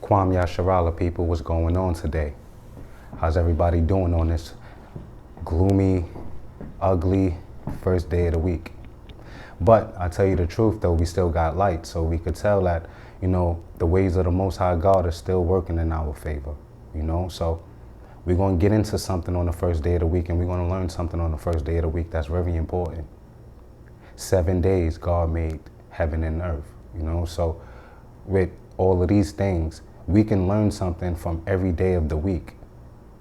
Kwam Yasharala, people, what's going on today? How's everybody doing on this gloomy, ugly first day of the week? But I tell you the truth, though, we still got light, so we could tell that, the ways of the Most High God are still working in our favor, So we're going to get into something on the first day of the week, and we're going to learn something on the first day of the week that's very important. 7 days God made heaven and earth, So with all of these things, we can learn something from every day of the week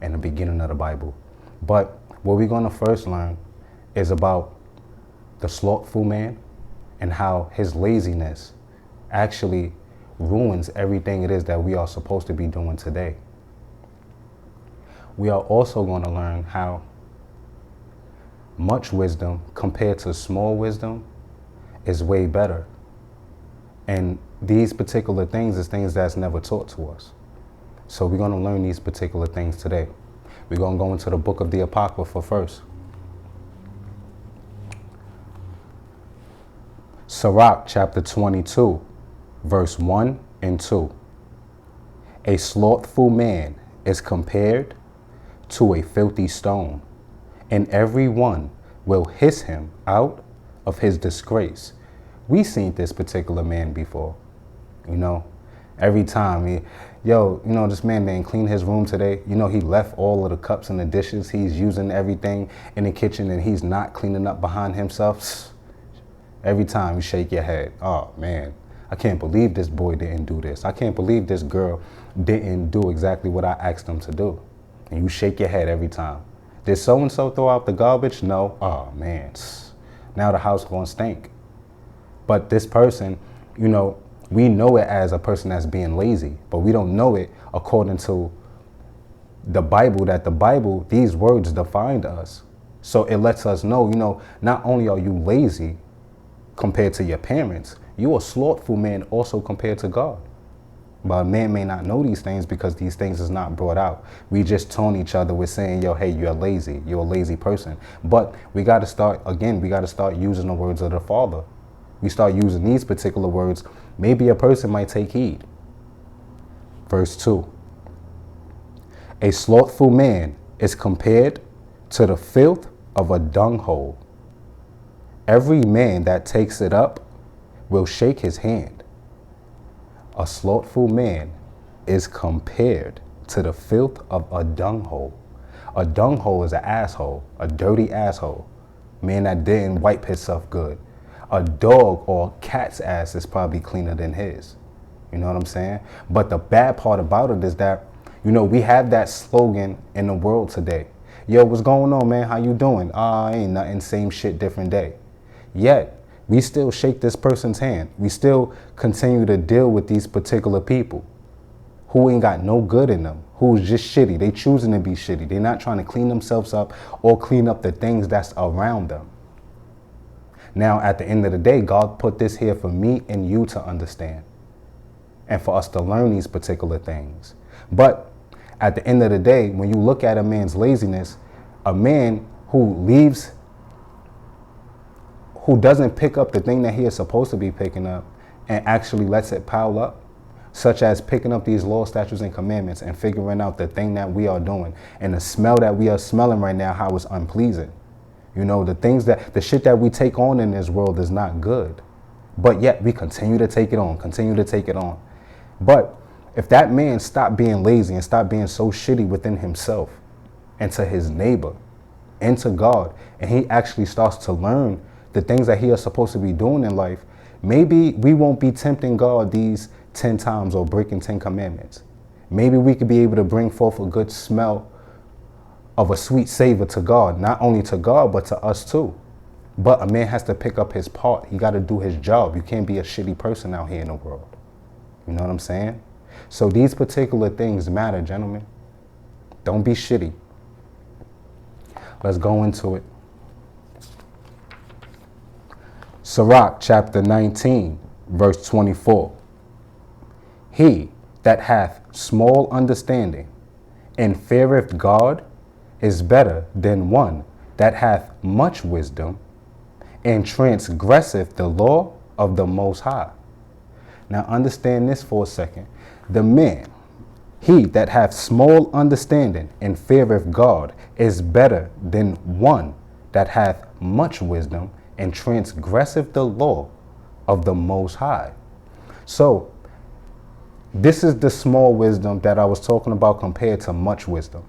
in the beginning of the Bible. But what we're going to first learn is about the slothful man and how his laziness actually ruins everything it is that we are supposed to be doing today. We are also going to learn how much wisdom compared to small wisdom is way better. And these particular things is things that's never taught to us. So we're going to learn these particular things today. We're going to go into the book of the Apocrypha first. Sirach chapter 22, verse 1 and 2. A slothful man is compared to a filthy stone, and every one will hiss him out of his disgrace. We seen this particular man before, every time this man didn't clean his room today. He left all of the cups and the dishes. He's using everything in the kitchen and he's not cleaning up behind himself. Every time you shake your head, oh man, I can't believe this boy didn't do this. I can't believe this girl didn't do exactly what I asked them to do. And you shake your head every time. Did so-and-so throw out the garbage? No. Oh man, now the house gonna stink. But this person, we know it as a person that's being lazy, but we don't know it according to the Bible, that the Bible, these words defined us. So it lets us know, not only are you lazy compared to your parents, you're a slothful man also compared to God. But a man may not know these things because these things is not brought out. We just taunt each other with saying, hey, you're lazy. You're a lazy person. But we got to start using the words of the Father. We start using these particular words, maybe a person might take heed. Verse 2. A slothful man is compared to the filth of a dunghole. Every man that takes it up will shake his hand. A slothful man is compared to the filth of a dunghole. A dunghole is an asshole, a dirty asshole. Man that didn't wipe himself good. A dog or cat's ass is probably cleaner than his. You know what I'm saying? But the bad part about it is that, we have that slogan in the world today. Yo, what's going on, man? How you doing? Ain't nothing, same shit, different day. Yet, we still shake this person's hand. We still continue to deal with these particular people who ain't got no good in them, who's just shitty. They choosing to be shitty. They're not trying to clean themselves up or clean up the things that's around them. Now, at the end of the day, God put this here for me and you to understand and for us to learn these particular things. But at the end of the day, when you look at a man's laziness, a man who doesn't pick up the thing that he is supposed to be picking up and actually lets it pile up, such as picking up these laws, statutes, and commandments and figuring out the thing that we are doing and the smell that we are smelling right now, how it's unpleasing. The shit that we take on in this world is not good, but yet we continue to take it on. But if that man stopped being lazy and stopped being so shitty within himself and to his neighbor and to God, and he actually starts to learn the things that he is supposed to be doing in life, maybe we won't be tempting God these 10 times or breaking 10 commandments. Maybe we could be able to bring forth a good smell of a sweet savor to God, not only to God, but to us too. But a man has to pick up his part. He got to do his job. You can't be a shitty person out here in the world. You know what I'm saying? So these particular things matter, gentlemen. Don't be shitty. Let's go into it. Sirach chapter 19, verse 24. He that hath small understanding and feareth God is better than one that hath much wisdom and transgresseth the law of the Most High. Now understand this for a second. The man, he that hath small understanding and fear of God, is better than one that hath much wisdom and transgresseth the law of the Most High. So this is the small wisdom that I was talking about compared to much wisdom.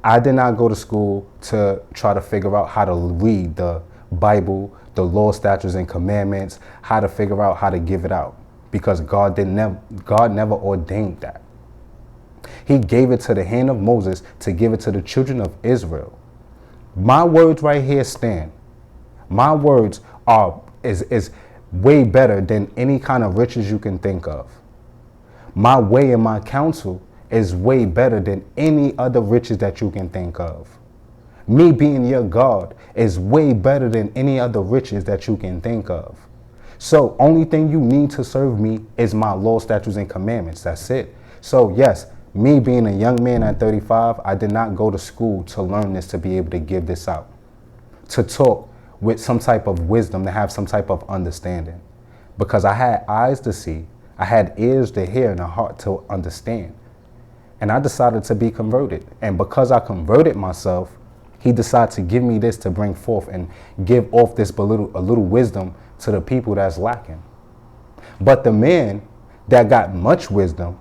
I did not go to school to try to figure out how to read the Bible, the law, statutes, and commandments, how to figure out how to give it out, because God never ordained that. He gave it to the hand of Moses to give it to the children of Israel. My words right here stand. My words is way better than any kind of riches you can think of. My way and my counsel is way better than any other riches that you can think of. Me being your God is way better than any other riches that you can think of. So only thing you need to serve me is my law, statutes, and commandments. That's it. So yes, me being a young man at 35, I did not go to school to learn this, to be able to give this out, to talk with some type of wisdom, to have some type of understanding, because I had eyes to see, I had ears to hear, and a heart to understand. And I decided to be converted. And because I converted myself, he decided to give me this to bring forth and give off this a little wisdom to the people that's lacking. But the man that got much wisdom,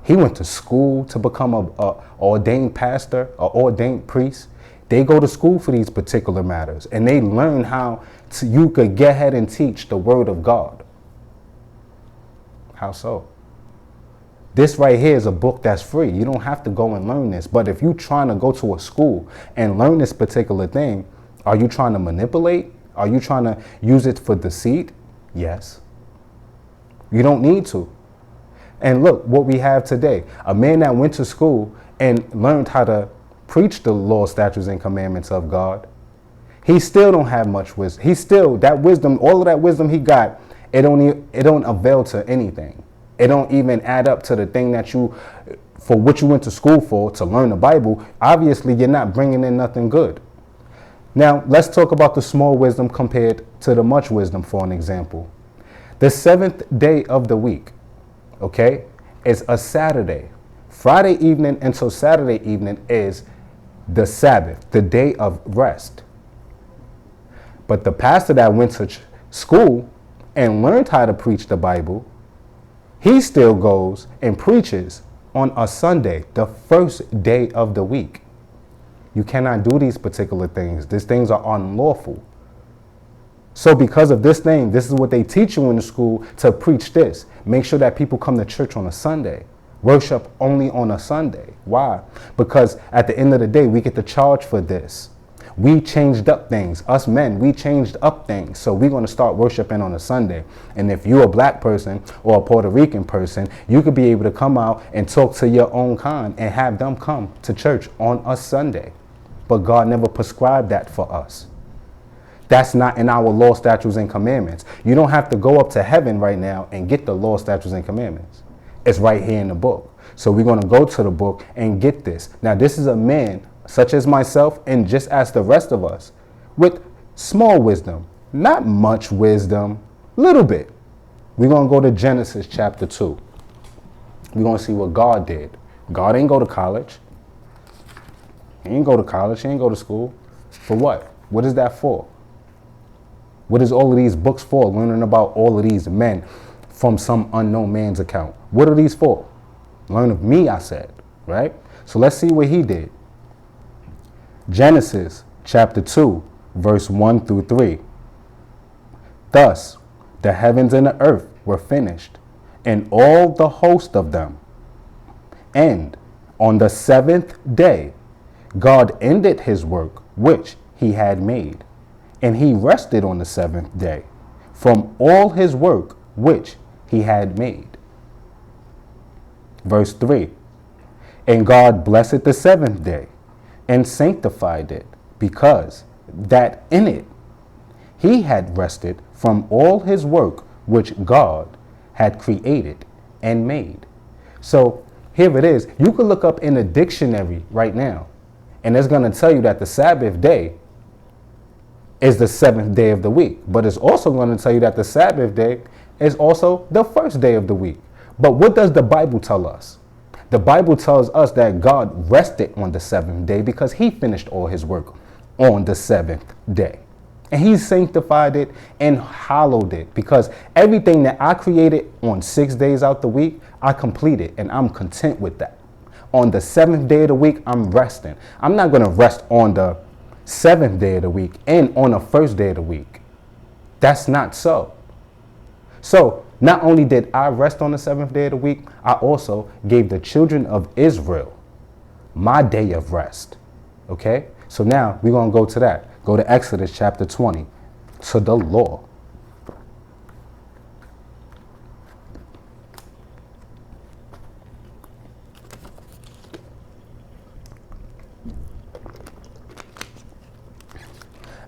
he went to school to become a ordained pastor, an ordained priest. They go to school for these particular matters, and they learn how you could get ahead and teach the word of God. How so? This right here is a book that's free. You don't have to go and learn this. But if you're trying to go to a school and learn this particular thing, are you trying to manipulate? Are you trying to use it for deceit? Yes. You don't need to. And look what we have today. A man that went to school and learned how to preach the law, statutes, and commandments of God, he still don't have much wisdom. He still, that wisdom, all of that wisdom he got, it don't avail to anything. It don't even add up to the thing that for what you went to school for, to learn the Bible. Obviously, you're not bringing in nothing good. Now, let's talk about the small wisdom compared to the much wisdom for an example. The seventh day of the week, okay, is a Saturday. Friday evening until Saturday evening is the Sabbath, the day of rest. But the pastor that went to school and learned how to preach the Bible, he still goes and preaches on a Sunday, the first day of the week. You cannot do these particular things. These things are unlawful. So because of this thing, this is what they teach you in the school, to preach this. Make sure that people come to church on a Sunday. Worship only on a Sunday. Why? Because at the end of the day, we get to charge for this. We changed up things. Us men, we changed up things. So we're going to start worshiping on a Sunday. And if you're a black person or a Puerto Rican person, you could be able to come out and talk to your own kind and have them come to church on a Sunday. But God never prescribed that for us. That's not in our law, statutes, and commandments. You don't have to go up to heaven right now and get the law, statutes, and commandments. It's right here in the book. So we're going to go to the book and get this. Now, this is a man such as myself and just as the rest of us with small wisdom, not much wisdom, little bit. We're going to go to Genesis chapter 2. We're going to see what God did. God ain't go to college. He ain't go to college. He ain't go to school. For what? What is that for? What is all of these books for? Learning about all of these men from some unknown man's account. What are these for? Learn of me, I said, right? So let's see what he did. Genesis chapter 2, verse 1 through 3. Thus the heavens and the earth were finished, and all the host of them. And on the seventh day, God ended his work which he had made, and he rested on the seventh day from all his work which he had made. Verse 3. And God blessed the seventh day and sanctified it, because that in it he had rested from all his work which God had created and made. So here it is. You could look up in a dictionary right now, and it's going to tell you that the Sabbath day is the seventh day of the week. But it's also going to tell you that the Sabbath day is also the first day of the week. But what does the Bible tell us? The Bible tells us that God rested on the seventh day because he finished all his work on the seventh day. And he sanctified it and hallowed it, because everything that I created on 6 days out the week, I completed, and I'm content with that. On the seventh day of the week, I'm resting. I'm not going to rest on the seventh day of the week and on the first day of the week. That's not so. So not only did I rest on the seventh day of the week, I also gave the children of Israel my day of rest. Okay? So now we're going to go to that. Go to Exodus chapter 20, to the law.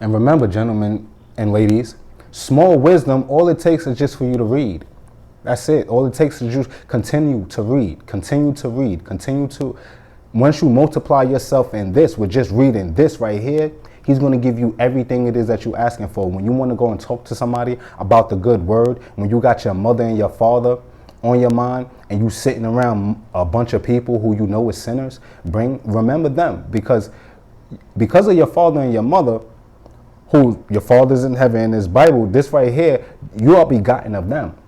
And remember, gentlemen and ladies, small wisdom, all it takes is just for you to read. That's it. All it takes is just continue to read, continue to read, continue to. Once you multiply yourself in this with just reading this right here, he's going to give you everything it is that you're asking for. When you want to go and talk to somebody about the good word, when you got your mother and your father on your mind and you sitting around a bunch of people who you know is sinners, remember them, because of your father and your mother, who your father's in heaven in this Bible, this right here, you are begotten of them.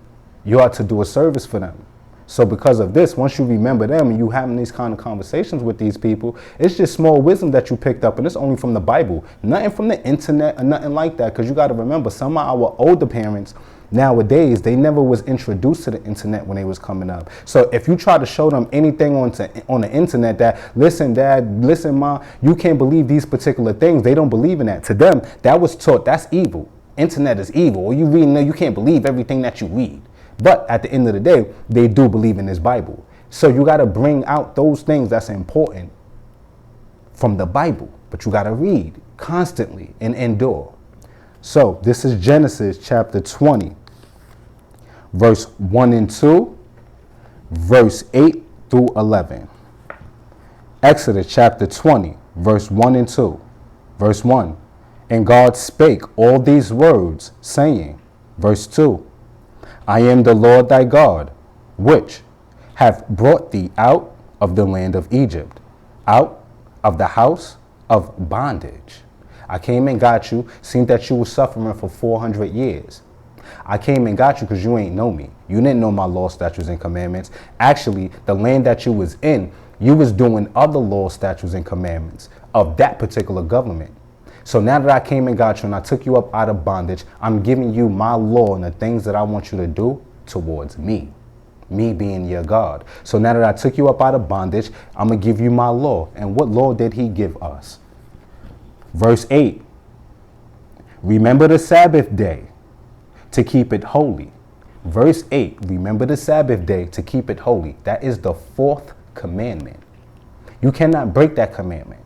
You are to do a service for them. So because of this, once you remember them and you having these kind of conversations with these people, it's just small wisdom that you picked up, and it's only from the Bible, nothing from the internet or nothing like that. Because you got to remember, some of our older parents nowadays, they never was introduced to the internet when they was coming up. So if you try to show them anything on the internet that, listen, dad, listen, mom, you can't believe these particular things, they don't believe in that. To them, that was taught, that's evil. Internet is evil. Or you reading there, you can't believe everything that you read. But at the end of the day, they do believe in this Bible. So you got to bring out those things that's important from the Bible. But you got to read constantly and endure. So this is Genesis chapter 20, verse 1 and 2, verse 8 through 11. Exodus chapter 20, verse 1 and 2, verse 1. And God spake all these words, saying, verse 2, I am the Lord thy God, which have brought thee out of the land of Egypt, out of the house of bondage. I came and got you, seen that you were suffering for 400 years. I came and got you because you ain't know me. You didn't know my law, statutes, and commandments. Actually, the land that you was in, you was doing other law, statutes, and commandments of that particular government. So now that I came and got you and I took you up out of bondage, I'm giving you my law and the things that I want you to do towards me being your God. So now that I took you up out of bondage, I'm going to give you my law. And what law did he give us? Verse 8, remember the Sabbath day to keep it holy. Verse 8, remember the Sabbath day to keep it holy. That is the fourth commandment. You cannot break that commandment.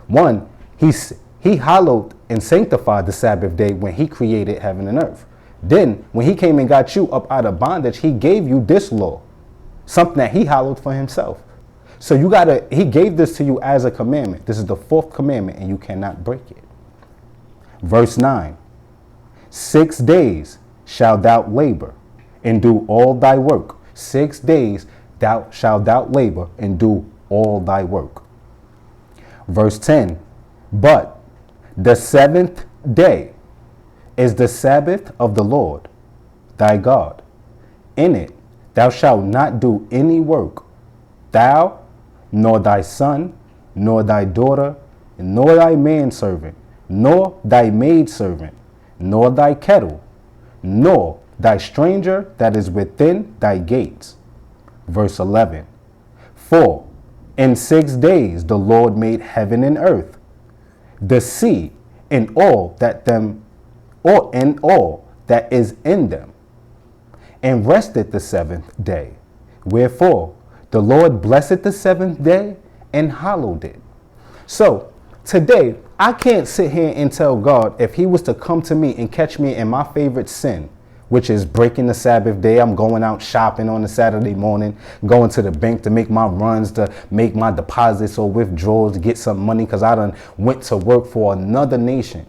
One, he hallowed and sanctified the Sabbath day when he created heaven and earth. Then when he came and got you up out of bondage, he gave you this law, something that he hallowed for himself. So he gave this to you as a commandment. This is the fourth commandment and you cannot break it. Verse 9, 6 days shalt thou labor and do all thy work. 6 days shalt thou labor and do all thy work. Verse 10, but the seventh day is the Sabbath of the Lord thy God. In it thou shalt not do any work, thou, nor thy son, nor thy daughter, nor thy manservant, nor thy maidservant, nor thy cattle, nor thy stranger that is within thy gates. Verse 11, for in 6 days the Lord made heaven and earth, the sea, and all that is in them, and rested the seventh day. Wherefore the Lord blessed the seventh day and hallowed it. So today, I can't sit here and tell God, if he was to come to me and catch me in my favorite sin, which is breaking the Sabbath day, I'm going out shopping on a Saturday morning, going to the bank to make my runs, to make my deposits or withdrawals, to get some money because I done went to work for another nation.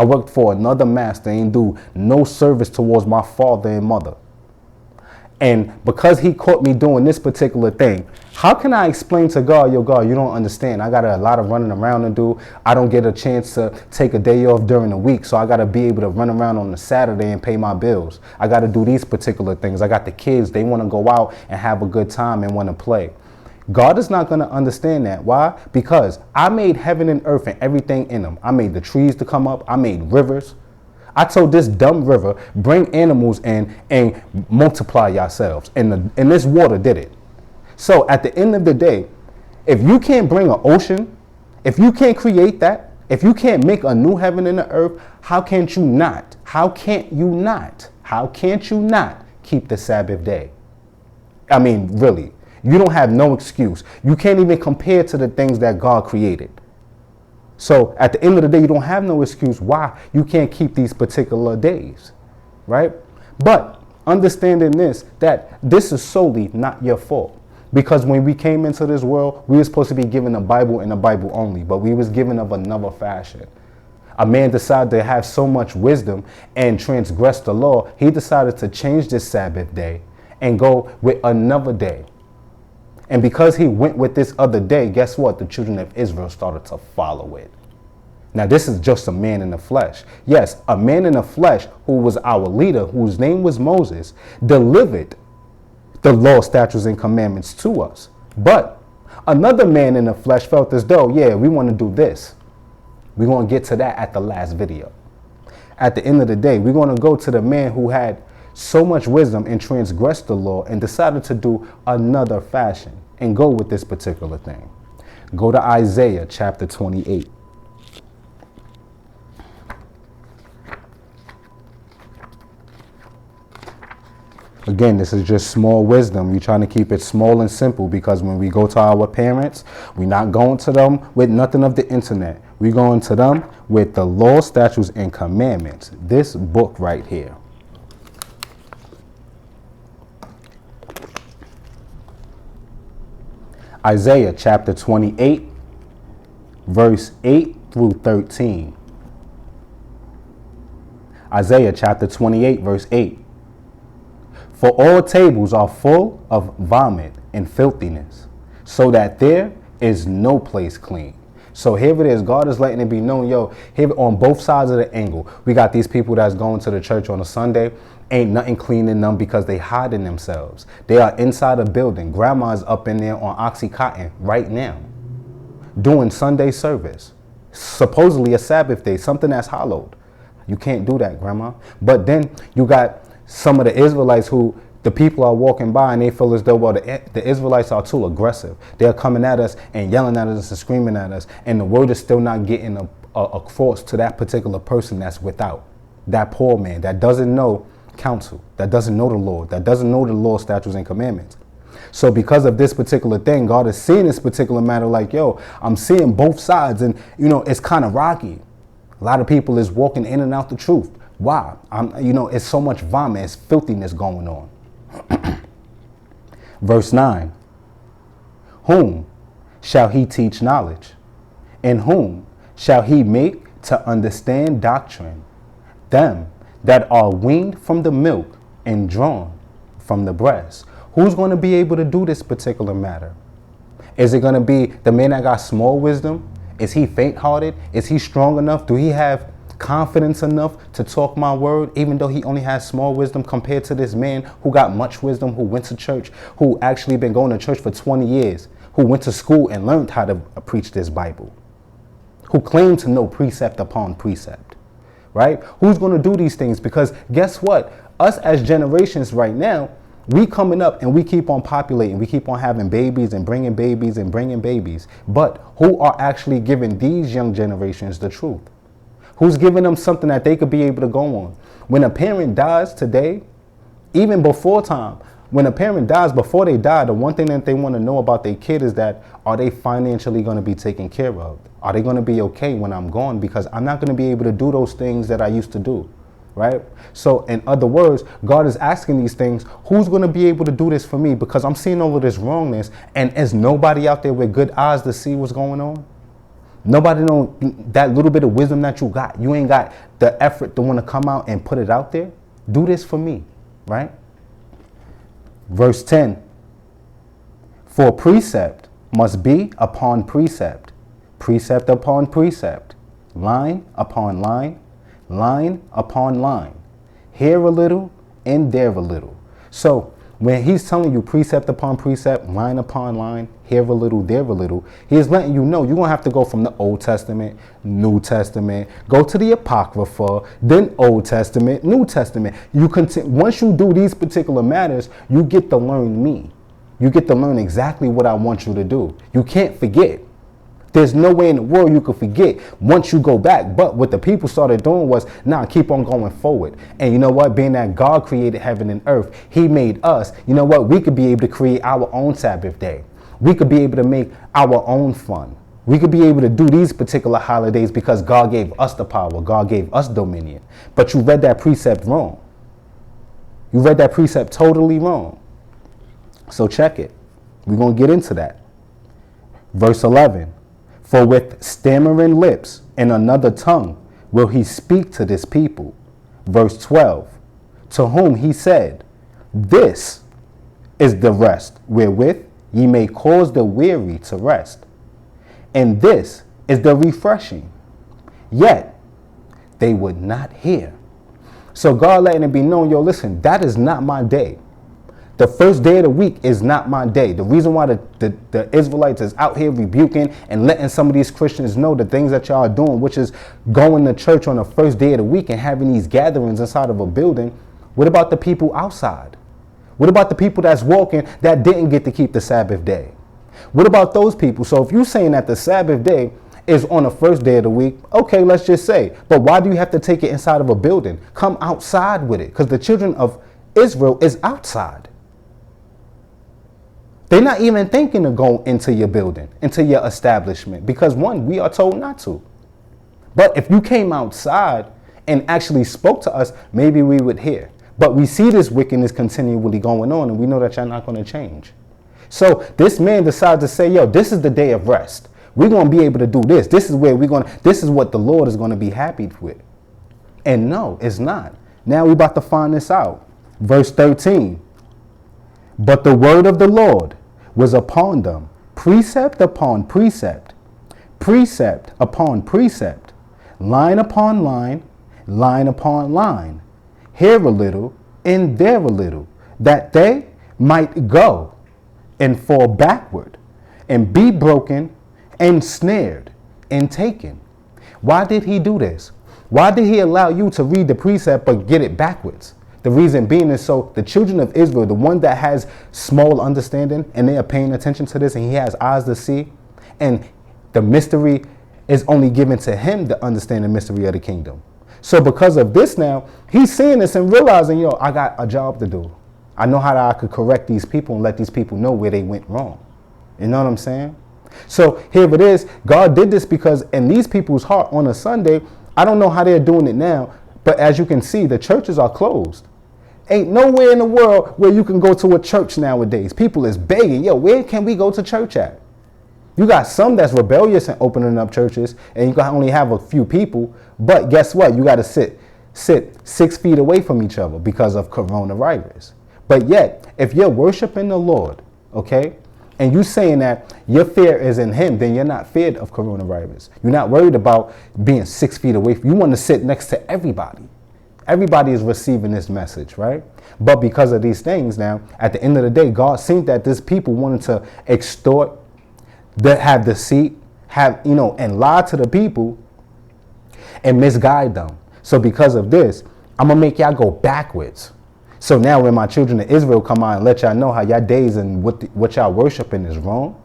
I worked for another master, ain't do no service towards my father and mother. And because he caught me doing this particular thing, how can I explain to God, yo, God, you don't understand. I got a lot of running around to do. I don't get a chance to take a day off during the week. So I got to be able to run around on a Saturday and pay my bills. I got to do these particular things. I got the kids. They want to go out and have a good time and want to play. God is not going to understand that. Why? Because I made heaven and earth and everything in them. I made the trees to come up. I made rivers. I told this dumb river, bring animals and multiply yourselves. And this water did it. So at the end of the day, if you can't bring an ocean, if you can't create that, if you can't make a new heaven and the earth, how can't you not keep the Sabbath day? I mean, really, you don't have no excuse. You can't even compare to the things that God created. So at the end of the day, you don't have no excuse why you can't keep these particular days, right? But understanding this, that this is solely not your fault. Because when we came into this world, we were supposed to be given a Bible and a Bible only, but we was given of another fashion. A man decided to have so much wisdom and transgress the law, he decided to change this Sabbath day and go with another day. And because he went with this other day, guess what? The children of Israel started to follow it. Now, this is just a man in the flesh. Yes, a man in the flesh who was our leader, whose name was Moses, delivered the law, statutes, and commandments to us. But another man in the flesh felt as though, yeah, we want to do this. We're going to get to that at the last video. At the end of the day, we're going to go to the man who had so much wisdom and transgressed the law and decided to do another fashion and go with this particular thing. Go to Isaiah chapter 28. Again, this is just small wisdom. We're trying to keep it small and simple because when we go to our parents, we're not going to them with nothing of the internet. We're going to them with the law, statutes, and commandments. This book right here. Isaiah chapter 28, verse 8 through 13. Isaiah chapter 28, verse 8. For all tables are full of vomit and filthiness, so that there is no place clean. So here it is. God is letting it be known, yo, here on both sides of the angle, we got these people that's going to the church on a Sunday. Ain't nothing clean in them because they hiding themselves. They are inside a building. Grandma's up in there on Oxycontin right now doing Sunday service. Supposedly a Sabbath day, something that's hallowed. You can't do that, Grandma. But then you got some of the Israelites who the people are walking by and they feel as though, well, the Israelites are too aggressive. They're coming at us and yelling at us and screaming at us. And the word is still not getting across to that particular person that's without. That poor man that doesn't know counsel, that doesn't know the Lord, that doesn't know the law, statutes, and commandments. So because of this particular thing, God is seeing this particular matter like, yo, I'm seeing both sides and, it's kind of rocky. A lot of people is walking in and out the truth. Why? It's so much vomit, it's filthiness going on. Verse 9. Whom shall he teach knowledge? And whom shall he make to understand doctrine? Them that are weaned from the milk and drawn from the breast. Who's going to be able to do this particular matter? Is it going to be the man that got small wisdom? Is he faint-hearted? Is he strong enough? Do he have confidence enough to talk my word, even though he only has small wisdom compared to this man who got much wisdom, who went to church, who actually been going to church for 20 years, who went to school and learned how to preach this Bible, who claimed to know precept upon precept, right? Who's going to do these things? Because guess what? Us as generations right now, we coming up and we keep on populating. We keep on having babies and bringing babies and bringing babies. But who are actually giving these young generations the truth? Who's giving them something that they could be able to go on? When a parent dies today, even before time, when a parent dies, before they die, the one thing that they want to know about their kid is that, are they financially going to be taken care of? Are they going to be okay when I'm gone? Because I'm not going to be able to do those things that I used to do, right? So in other words, God is asking these things, who's going to be able to do this for me? Because I'm seeing all of this wrongness and there's nobody out there with good eyes to see what's going on. Nobody know that little bit of wisdom that you got. You ain't got the effort to want to come out and put it out there. Do this for me, right? Verse 10. For precept must be upon precept, precept upon precept, line upon line, line upon line, here a little and there a little. So when he's telling you precept upon precept, line upon line, here a little, there a little, he's letting you know you're going to have to go from the Old Testament, New Testament, go to the Apocrypha, then Old Testament, New Testament. Once you do these particular matters, you get to learn me. You get to learn exactly what I want you to do. You can't forget. There's no way in the world you could forget once you go back. But what the people started doing was, keep on going forward. And you know what? Being that God created heaven and earth, he made us. You know what? We could be able to create our own Sabbath day. We could be able to make our own fun. We could be able to do these particular holidays because God gave us the power. God gave us dominion. But you read that precept wrong. You read that precept totally wrong. So check it. We're going to get into that. Verse 11. For with stammering lips and another tongue will he speak to this people. Verse 12. To whom he said, this is the rest wherewith ye may cause the weary to rest. And this is the refreshing. Yet they would not hear. So God letting it be known, yo, listen, that is not my day. The first day of the week is not my day. The reason why the Israelites is out here rebuking and letting some of these Christians know the things that y'all are doing, which is going to church on the first day of the week and having these gatherings inside of a building. What about the people outside? What about the people that's walking that didn't get to keep the Sabbath day? What about those people? So if you're saying that the Sabbath day is on the first day of the week, okay, let's just say. But why do you have to take it inside of a building? Come outside with it, because the children of Israel is outside. They're not even thinking to go into your building, into your establishment, because one, we are told not to. But if you came outside and actually spoke to us, maybe we would hear. But we see this wickedness continually going on, and we know that you're not going to change. So this man decides to say, yo, this is the day of rest. We're going to be able to do this. This is where this is what the Lord is going to be happy with. And no, it's not. Now we're about to find this out. Verse 13. But the word of the Lord was upon them, precept upon precept, precept upon precept, line upon line, line upon line, here a little and there a little, that they might go and fall backward and be broken and snared and taken. Why did he do this? Why did he allow you to read the precept but get it backwards? The reason being is so the children of Israel, the one that has small understanding and they are paying attention to this and he has eyes to see, and the mystery is only given to him to understand the mystery of the kingdom. So because of this now, he's seeing this and realizing, yo, I got a job to do. I know how I could correct these people and let these people know where they went wrong. You know what I'm saying? So here it is. God did this because in these people's heart on a Sunday, I don't know how they're doing it now, but as you can see, the churches are closed. Ain't nowhere in the world where you can go to a church nowadays. People is begging, yo, where can we go to church at? You got some that's rebellious and opening up churches, and you can only have a few people. But guess what? You got to sit 6 feet away from each other because of coronavirus. But yet, if you're worshiping the Lord, okay, and you saying that your fear is in him, then you're not feared of coronavirus. You're not worried about being 6 feet away. You want to sit next to everybody. Everybody is receiving this message, right? But because of these things now, at the end of the day, God seen that this people wanted to extort, that have deceit, and lie to the people and misguide them. So because of this, I'm going to make y'all go backwards. So now when my children of Israel come out and let y'all know how y'all days and what y'all worshiping is wrong,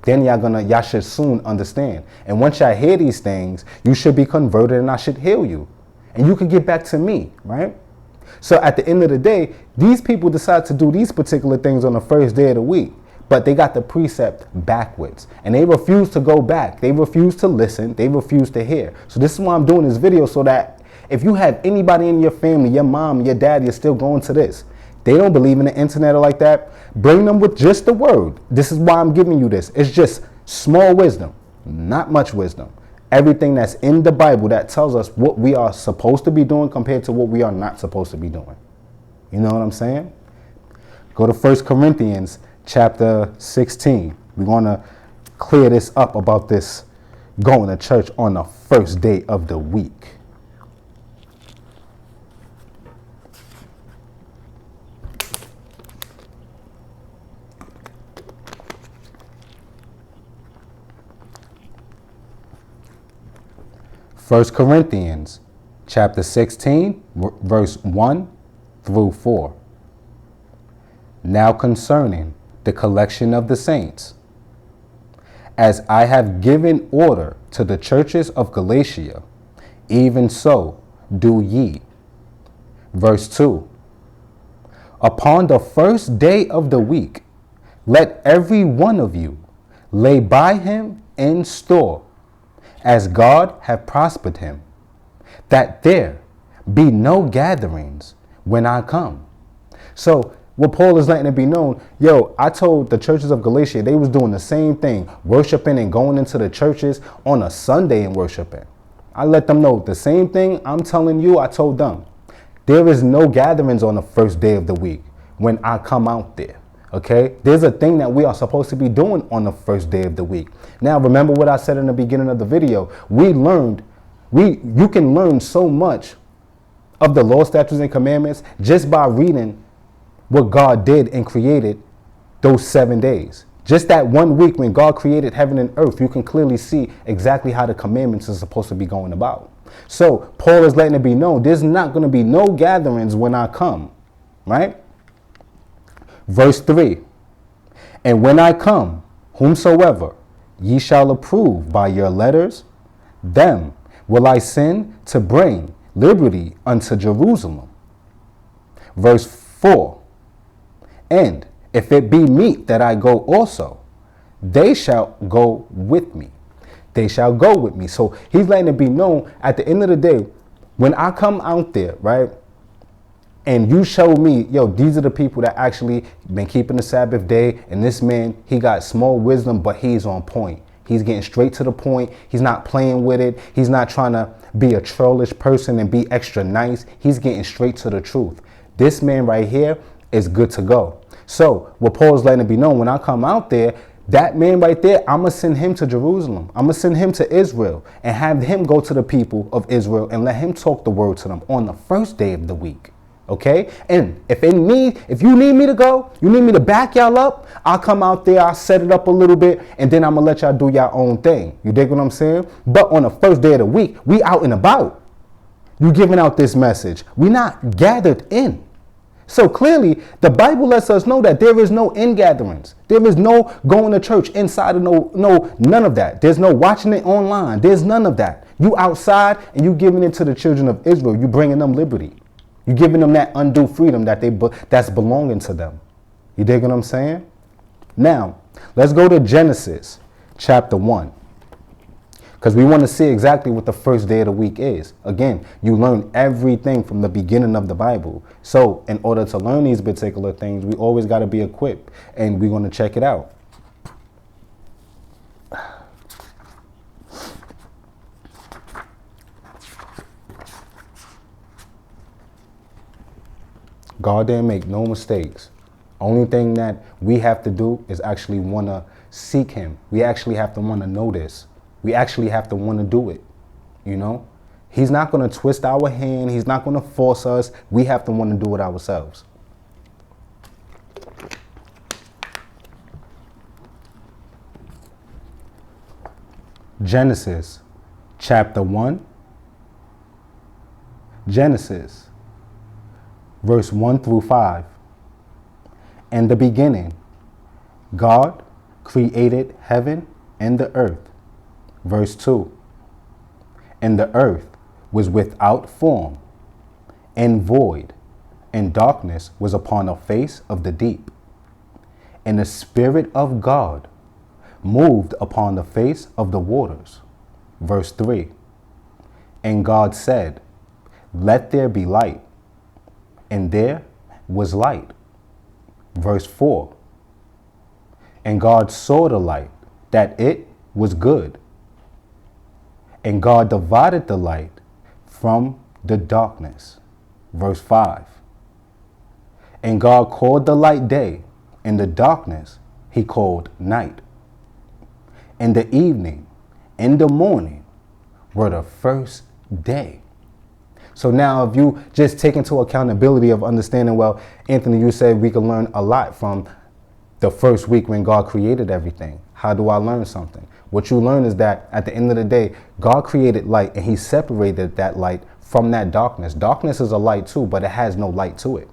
then y'all should soon understand. And once y'all hear these things, you should be converted and I should heal you. And you can get back to me, right? So at the end of the day, these people decide to do these particular things on the first day of the week, but they got the precept backwards and they refuse to go back. They refuse to listen. They refuse to hear. So this is why I'm doing this video, so that if you have anybody in your family, your mom, your dad, you're still going to this, they don't believe in the internet or like that, bring them with just the word. This is why I'm giving you this. It's just small wisdom. not much wisdom. Everything that's in the Bible that tells us what we are supposed to be doing compared to what we are not supposed to be doing. You know what I'm saying? Go to 1 Corinthians chapter 16. We're going to clear this up about this going to church on the first day of the week. First Corinthians chapter 16, verse 1 through 4. Now concerning the collection of the saints, as I have given order to the churches of Galatia, even so do ye. Verse 2. Upon the first day of the week, let every one of you lay by him in store, as God hath prospered him, that there be no gatherings when I come. So what Paul is letting it be known, I told the churches of Galatia, they was doing the same thing, worshiping and going into the churches on a Sunday and worshiping. I let them know the same thing I'm telling you, I told them. There is no gatherings on the first day of the week when I come out there. Okay, there's a thing that we are supposed to be doing on the first day of the week. Now, remember what I said in the beginning of the video. You can learn so much of the law, statutes, and commandments just by reading what God did and created those 7 days. Just that 1 week when God created heaven and earth, you can clearly see exactly how the commandments are supposed to be going about. So Paul is letting it be known, there's not going to be no gatherings when I come, right? Verse 3, and when I come, whomsoever ye shall approve by your letters, them will I send to bring liberty unto Jerusalem. Verse 4, and if it be meet that I go also, they shall go with me. They shall go with me. So he's letting it be known at the end of the day, when I come out there, right? And you show me, these are the people that actually been keeping the Sabbath day. And this man, he got small wisdom, but he's on point. He's getting straight to the point. He's not playing with it. He's not trying to be a trollish person and be extra nice. He's getting straight to the truth. This man right here is good to go. So what Paul's letting it be known, when I come out there, that man right there, I'm going to send him to Jerusalem. I'm going to send him to Israel and have him go to the people of Israel and let him talk the word to them on the first day of the week. Okay, and if you need me to go, you need me to back y'all up, I'll come out there, I'll set it up a little bit, and then I'm gonna let y'all do your own thing. You dig what I'm saying? But on the first day of the week, we out and about. You giving out this message. We not gathered in. So clearly, the Bible lets us know that there is no in gatherings. There is no going to church inside of none of that. There's no watching it online. There's none of that. You outside and you giving it to the children of Israel. You bringing them liberty. You're giving them that undue freedom that's belonging to them. You dig what I'm saying? Now, let's go to Genesis chapter 1. Because we want to see exactly what the first day of the week is. Again, you learn everything from the beginning of the Bible. So in order to learn these particular things, we always got to be equipped. And we're going to check it out. God didn't make no mistakes. Only thing that we have to do is actually want to seek him. We actually have to want to know this. We actually have to want to do it. He's not going to twist our hand. He's not going to force us. We have to want to do it ourselves. Genesis chapter 1. Genesis verse 1 through 5. In the beginning, God created heaven and the earth. Verse 2. And the earth was without form and void, and darkness was upon the face of the deep. And the Spirit of God moved upon the face of the waters. Verse 3. And God said, let there be light. And there was light. Verse 4. And God saw the light, that it was good. And God divided the light from the darkness. Verse 5. And God called the light day, and the darkness he called night. And the evening and the morning were the first day. So now if you just take into accountability of understanding, well, Anthony, you said we can learn a lot from the first week when God created everything. How do I learn something? What you learn is that at the end of the day, God created light and he separated that light from that darkness. Darkness is a light too, but it has no light to it.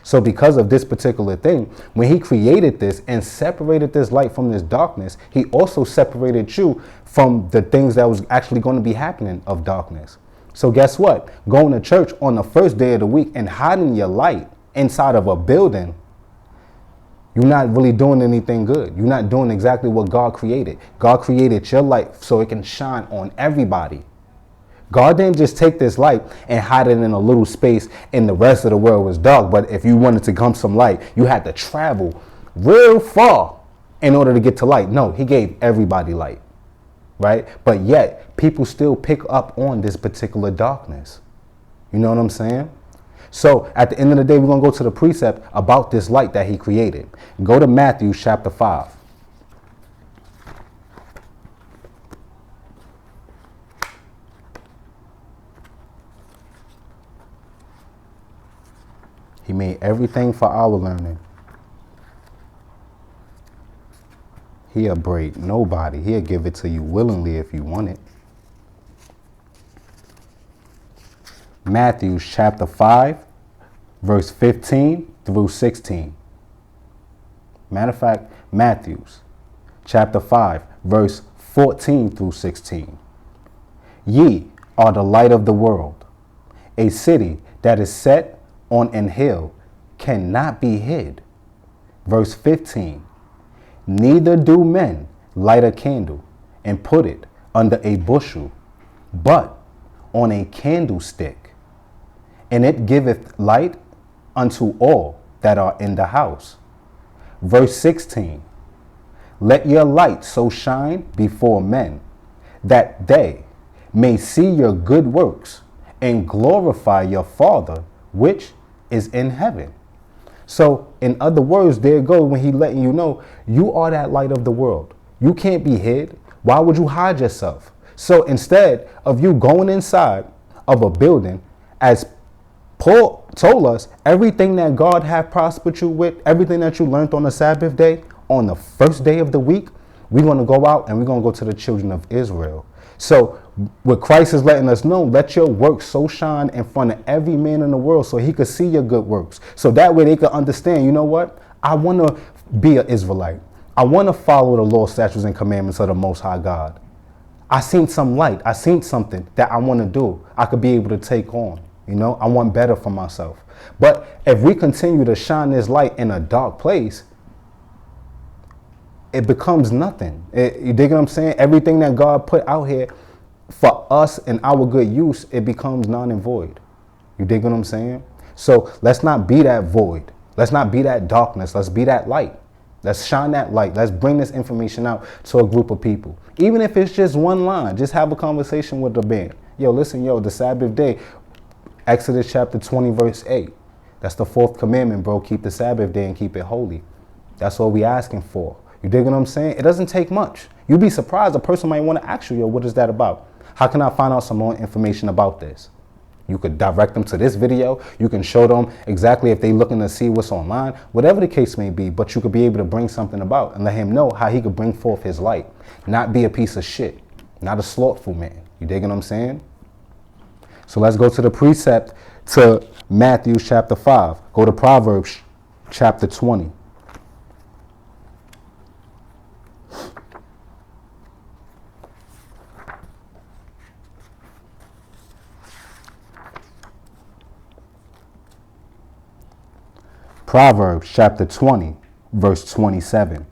So because of this particular thing, when he created this and separated this light from this darkness, he also separated you from the things that was actually going to be happening of darkness. So guess what? Going to church on the first day of the week and hiding your light inside of a building, you're not really doing anything good. You're not doing exactly what God created. God created your light so it can shine on everybody. God didn't just take this light and hide it in a little space and the rest of the world was dark. But if you wanted to come some light, you had to travel real far in order to get to light. No, he gave everybody light, right? But yet people still pick up on this particular darkness. You know what I'm saying? So at the end of the day, we're going to go to the precept about this light that he created. Go to Matthew chapter 5. He made everything for our learning. He'll break nobody. He'll give it to you willingly if you want it. Matthew chapter 5, verse 15 through 16. Matter of fact, Matthews chapter 5, verse 14 through 16. Ye are the light of the world. A city that is set on an hill cannot be hid. Verse 15. Neither do men light a candle and put it under a bushel, but on a candlestick, and it giveth light unto all that are in the house. Verse 16. Let your light so shine before men, that they may see your good works and glorify your Father which is in heaven. So in other words, there it goes when he letting you know you are that light of the world. You can't be hid. Why would you hide yourself? So instead of you going inside of a building, as Paul told us, everything that God had prospered you with, everything that you learned on the Sabbath day, on the first day of the week, we're going to go out and we're going to go to the children of Israel. So what Christ is letting us know, let your works so shine in front of every man in the world so he could see your good works. So that way they could understand, you know what? I want to be an Israelite. I want to follow the law, statutes, and commandments of the Most High God. I seen some light. I seen something that I want to do. I could be able to take on. You know, I want better for myself. But if we continue to shine this light in a dark place, it becomes nothing. You dig what I'm saying? Everything that God put out here for us and our good use, it becomes non and void. You dig what I'm saying? So let's not be that void. Let's not be that darkness. Let's be that light. Let's shine that light. Let's bring this information out to a group of people. Even if it's just one line, just have a conversation with the band. Yo, listen, the Sabbath day, Exodus chapter 20, verse 8. That's the fourth commandment, bro. Keep the Sabbath day and keep it holy. That's what we asking for. You dig what I'm saying? It doesn't take much. You'd be surprised. A person might want to ask you, what is that about? How can I find out some more information about this? You could direct them to this video. You can show them exactly if they're looking to see what's online, whatever the case may be. But you could be able to bring something about and let him know how he could bring forth his light. Not be a piece of shit. Not a slothful man. You dig what I'm saying? So let's go to the precept to Matthew chapter 5. Go to Proverbs chapter 20. Proverbs chapter 20, verse 27.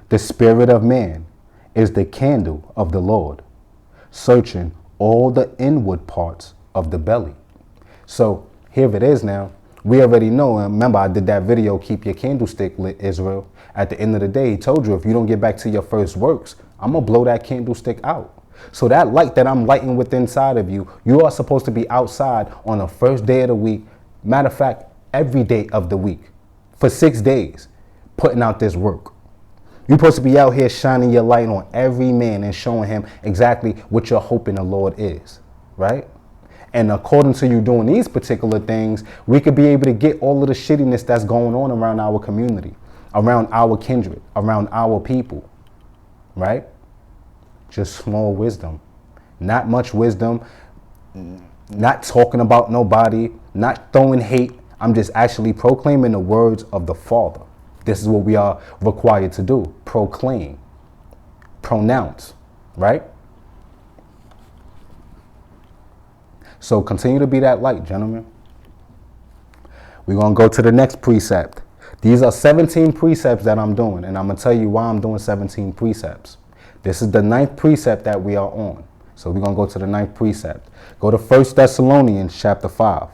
The spirit of man is the candle of the Lord, searching all the inward parts of the belly. So here it is now. We already know. And remember, I did that video, Keep Your Candlestick Lit, Israel. At the end of the day, he told you, if you don't get back to your first works, I'm going to blow that candlestick out. So that light that I'm lighting within inside of you, you are supposed to be outside on the first day of the week. Matter of fact, every day of the week for 6 days, putting out this work. You're supposed to be out here shining your light on every man and showing him exactly what your hope in the Lord is, right? And according to you doing these particular things, we could be able to get all of the shittiness that's going on around our community, around our kindred, around our people, right? Just small wisdom, not much wisdom, not talking about nobody, not throwing hate. I'm just actually proclaiming the words of the Father. This is what we are required to do. Proclaim, pronounce, right? So continue to be that light, gentlemen. We're going to go to the next precept. These are 17 precepts that I'm doing, and I'm going to tell you why I'm doing 17 precepts. This is the 9th precept that we are on. So we're going to go to the 9th precept. Go to 1 Thessalonians chapter 5.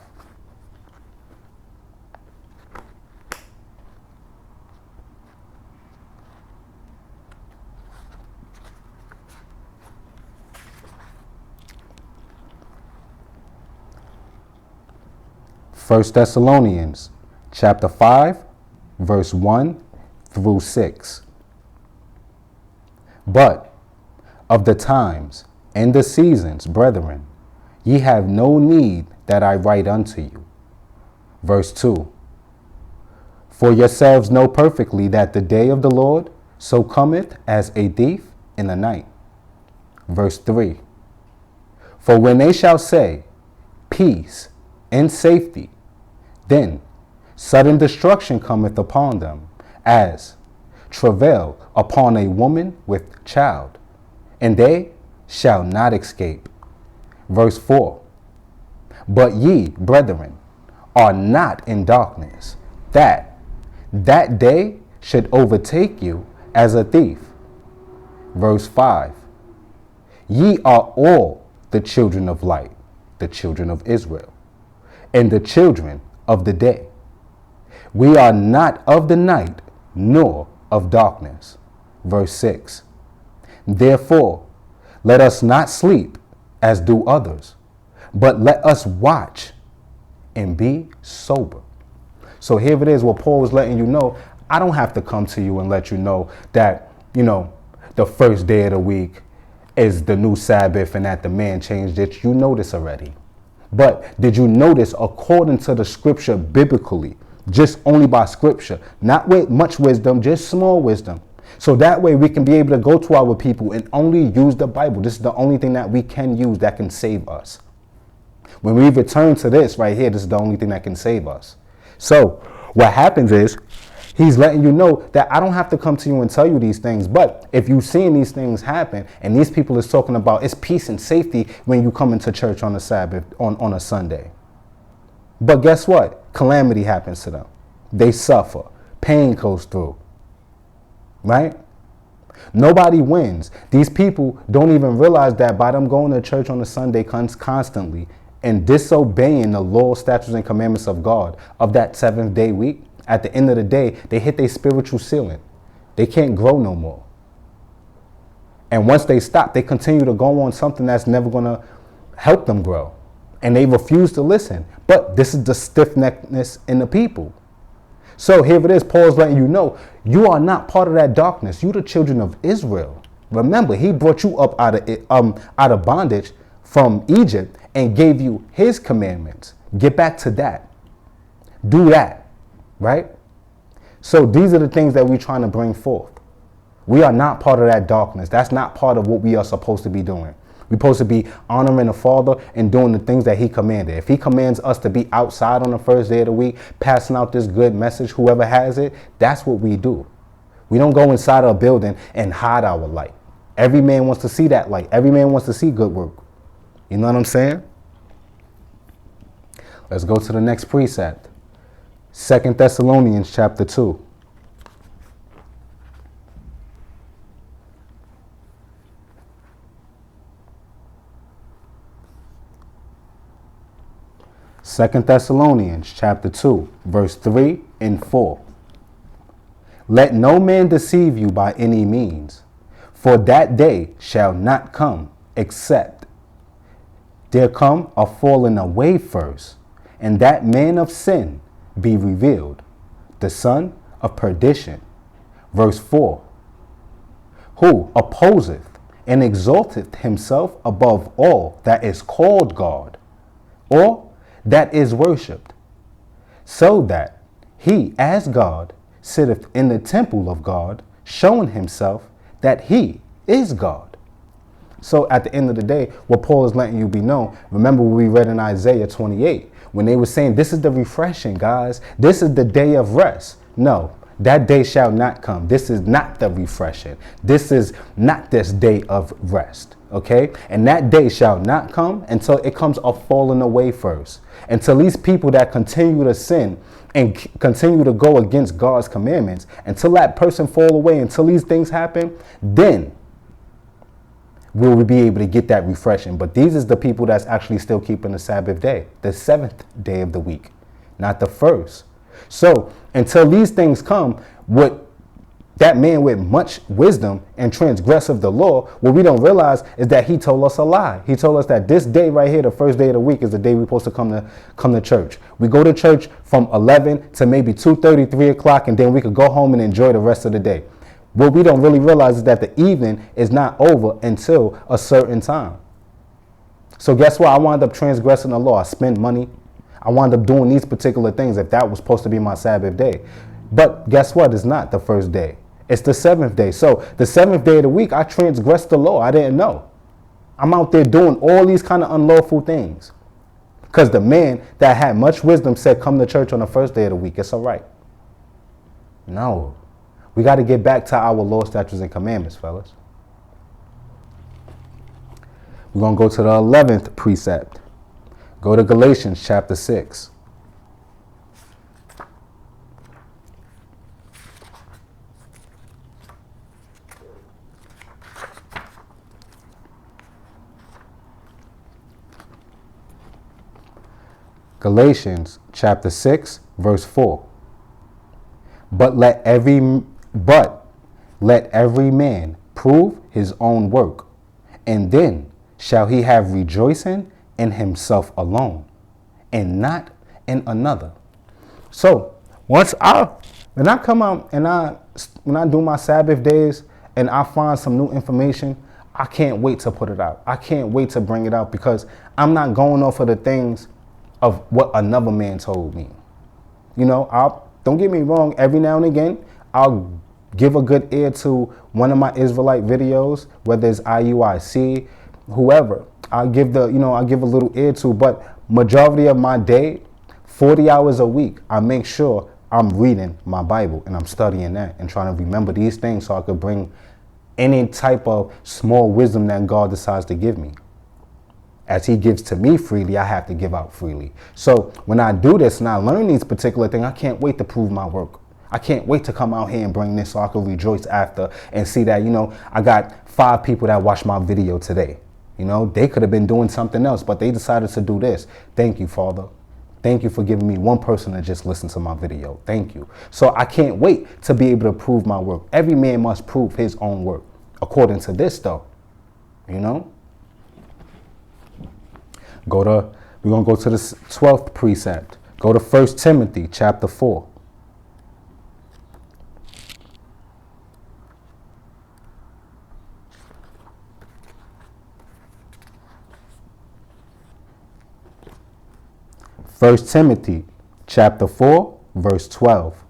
First Thessalonians chapter 5, verse 1 through 6. But of the times and the seasons, brethren, ye have no need that I write unto you. Verse 2. For yourselves know perfectly that the day of the Lord so cometh as a thief in the night. Verse 3. For when they shall say, peace and safety, then sudden destruction cometh upon them, as travail upon a woman with child, and they shall not escape. Verse 4. But ye, brethren, are not in darkness, that day should overtake you as a thief. Verse 5. Ye are all the children of light, the children of Israel, and the children of the day. We are not of the night, nor of darkness. Verse 6. Therefore, let us not sleep as do others, but let us watch and be sober. So here it is what Paul was letting you know. I don't have to come to you and let you know that, the first day of the week is the new Sabbath and that the man changed it. You know this already. But did you notice, according to the scripture biblically, just only by scripture, not with much wisdom, just small wisdom. So that way we can be able to go to our people and only use the Bible. This is the only thing that we can use that can save us. When we return to this right here, this is the only thing that can save us. So what happens is he's letting you know that I don't have to come to you and tell you these things. But if you've seen these things happen and these people is talking about it's peace and safety when you come into church on a Sabbath, on a Sunday. But guess what? Calamity happens to them. They suffer. Pain goes through. Right? Nobody wins. These people don't even realize that by them going to church on a Sunday constantly and disobeying the law, statutes, and commandments of God of that 7th day week, at the end of the day, they hit their spiritual ceiling. They can't grow no more. And once they stop, they continue to go on something that's never going to help them grow. And they refuse to listen. But this is the stiff-neckedness in the people. So here it is. Paul's letting you know, you are not part of that darkness. You the children of Israel. Remember, he brought you up out of bondage from Egypt and gave you his commandments. Get back to that. Do that. Right? So these are the things that we're trying to bring forth. We are not part of that darkness. That's not part of what we are supposed to be doing. We're supposed to be honoring the Father and doing the things that he commanded. If he commands us to be outside on the first day of the week, passing out this good message, whoever has it, that's what we do. We don't go inside a building and hide our light. Every man wants to see that light. Every man wants to see good work. You know what I'm saying? Let's go to the next precept. 2 Thessalonians chapter 2. Second Thessalonians chapter 2, verse 3 and 4. Let no man deceive you by any means, for that day shall not come except there come a falling away first, and that man of sin be revealed, the son of perdition. Verse 4, who opposeth and exalteth himself above all that is called God, or that is worshipped, so that he as God sitteth in the temple of God, showing himself that he is God. So at the end of the day, what Paul is letting you be known, remember what we read in Isaiah 28, when they were saying, this is the refreshing, guys. This is the day of rest. No, that day shall not come. This is not the refreshing. This is not this day of rest. Okay? And that day shall not come until it comes a falling away first. Until these people that continue to sin and continue to go against God's commandments, until that person fall away, until these things happen, then will we be able to get that refreshing. But these is the people that's actually still keeping the Sabbath day, the seventh day of the week, not the first. So until these things come, what that man with much wisdom and transgress of the law, what we don't realize is that he told us a lie. He told us that this day right here, the first day of the week, is the day we're supposed to come to church. We go to church from 11 to maybe 2:30, 3 o'clock, and then we could go home and enjoy the rest of the day. What we don't really realize is that the evening is not over until a certain time. So guess what? I wound up transgressing the law. I spent money. I wound up doing these particular things if that was supposed to be my Sabbath day. But guess what? It's not the first day. It's the seventh day. So the seventh day of the week, I transgressed the law. I didn't know. I'm out there doing all these kind of unlawful things. Because the man that had much wisdom said, come to church on the first day of the week. It's all right. No. We got to get back to our law, statutes, and commandments, fellas. We're going to go to the 11th precept. Go to Galatians chapter 6. Galatians chapter 6, verse 4. But let every man prove his own work, and then shall he have rejoicing in himself alone, and not in another. So when I come out and when I do my Sabbath days and I find some new information, I can't wait to put it out. I can't wait to bring it out, because I'm not going off of the things of what another man told me. You know, don't get me wrong, every now and again, I'll give a good ear to one of my Israelite videos, whether it's IUIC, whoever. I'll give a little ear to, but majority of my day, 40 hours a week, I make sure I'm reading my Bible and I'm studying that and trying to remember these things so I could bring any type of small wisdom that God decides to give me. As he gives to me freely, I have to give out freely. So when I do this and I learn these particular things, I can't wait to prove my work. I can't wait to come out here and bring this so I can rejoice after and see that, I got 5 people that watched my video today. They could have been doing something else, but they decided to do this. Thank you, Father. Thank you for giving me one person to just listen to my video. Thank you. So I can't wait to be able to prove my work. Every man must prove his own work. According to this, though, we're going to go to the 12th precept. Go to 1 Timothy chapter 4. First Timothy chapter 4, verse 12.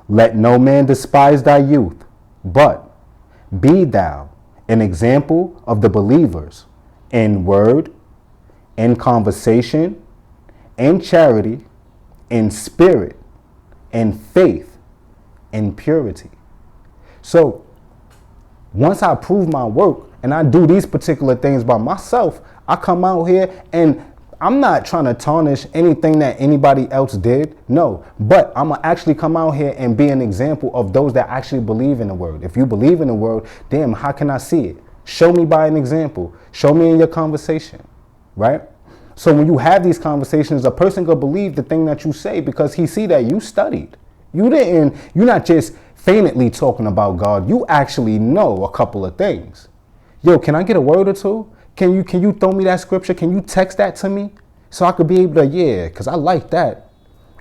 Let no man despise thy youth, but be thou an example of the believers in word, in conversation, in charity, in spirit, in faith, in purity. So once I prove my work and I do these particular things by myself, I come out here and I'm not trying to tarnish anything that anybody else did. No, but I'm going to actually come out here and be an example of those that actually believe in the word. If you believe in the word, damn, how can I see it? Show me by an example. Show me in your conversation, right? So when you have these conversations, a person could believe the thing that you say because he see that you studied. You're not just faintly talking about God. You actually know a couple of things. Yo, can I get a word or two? Can you throw me that scripture? Can you text that to me so I could be able to, yeah, because I like that.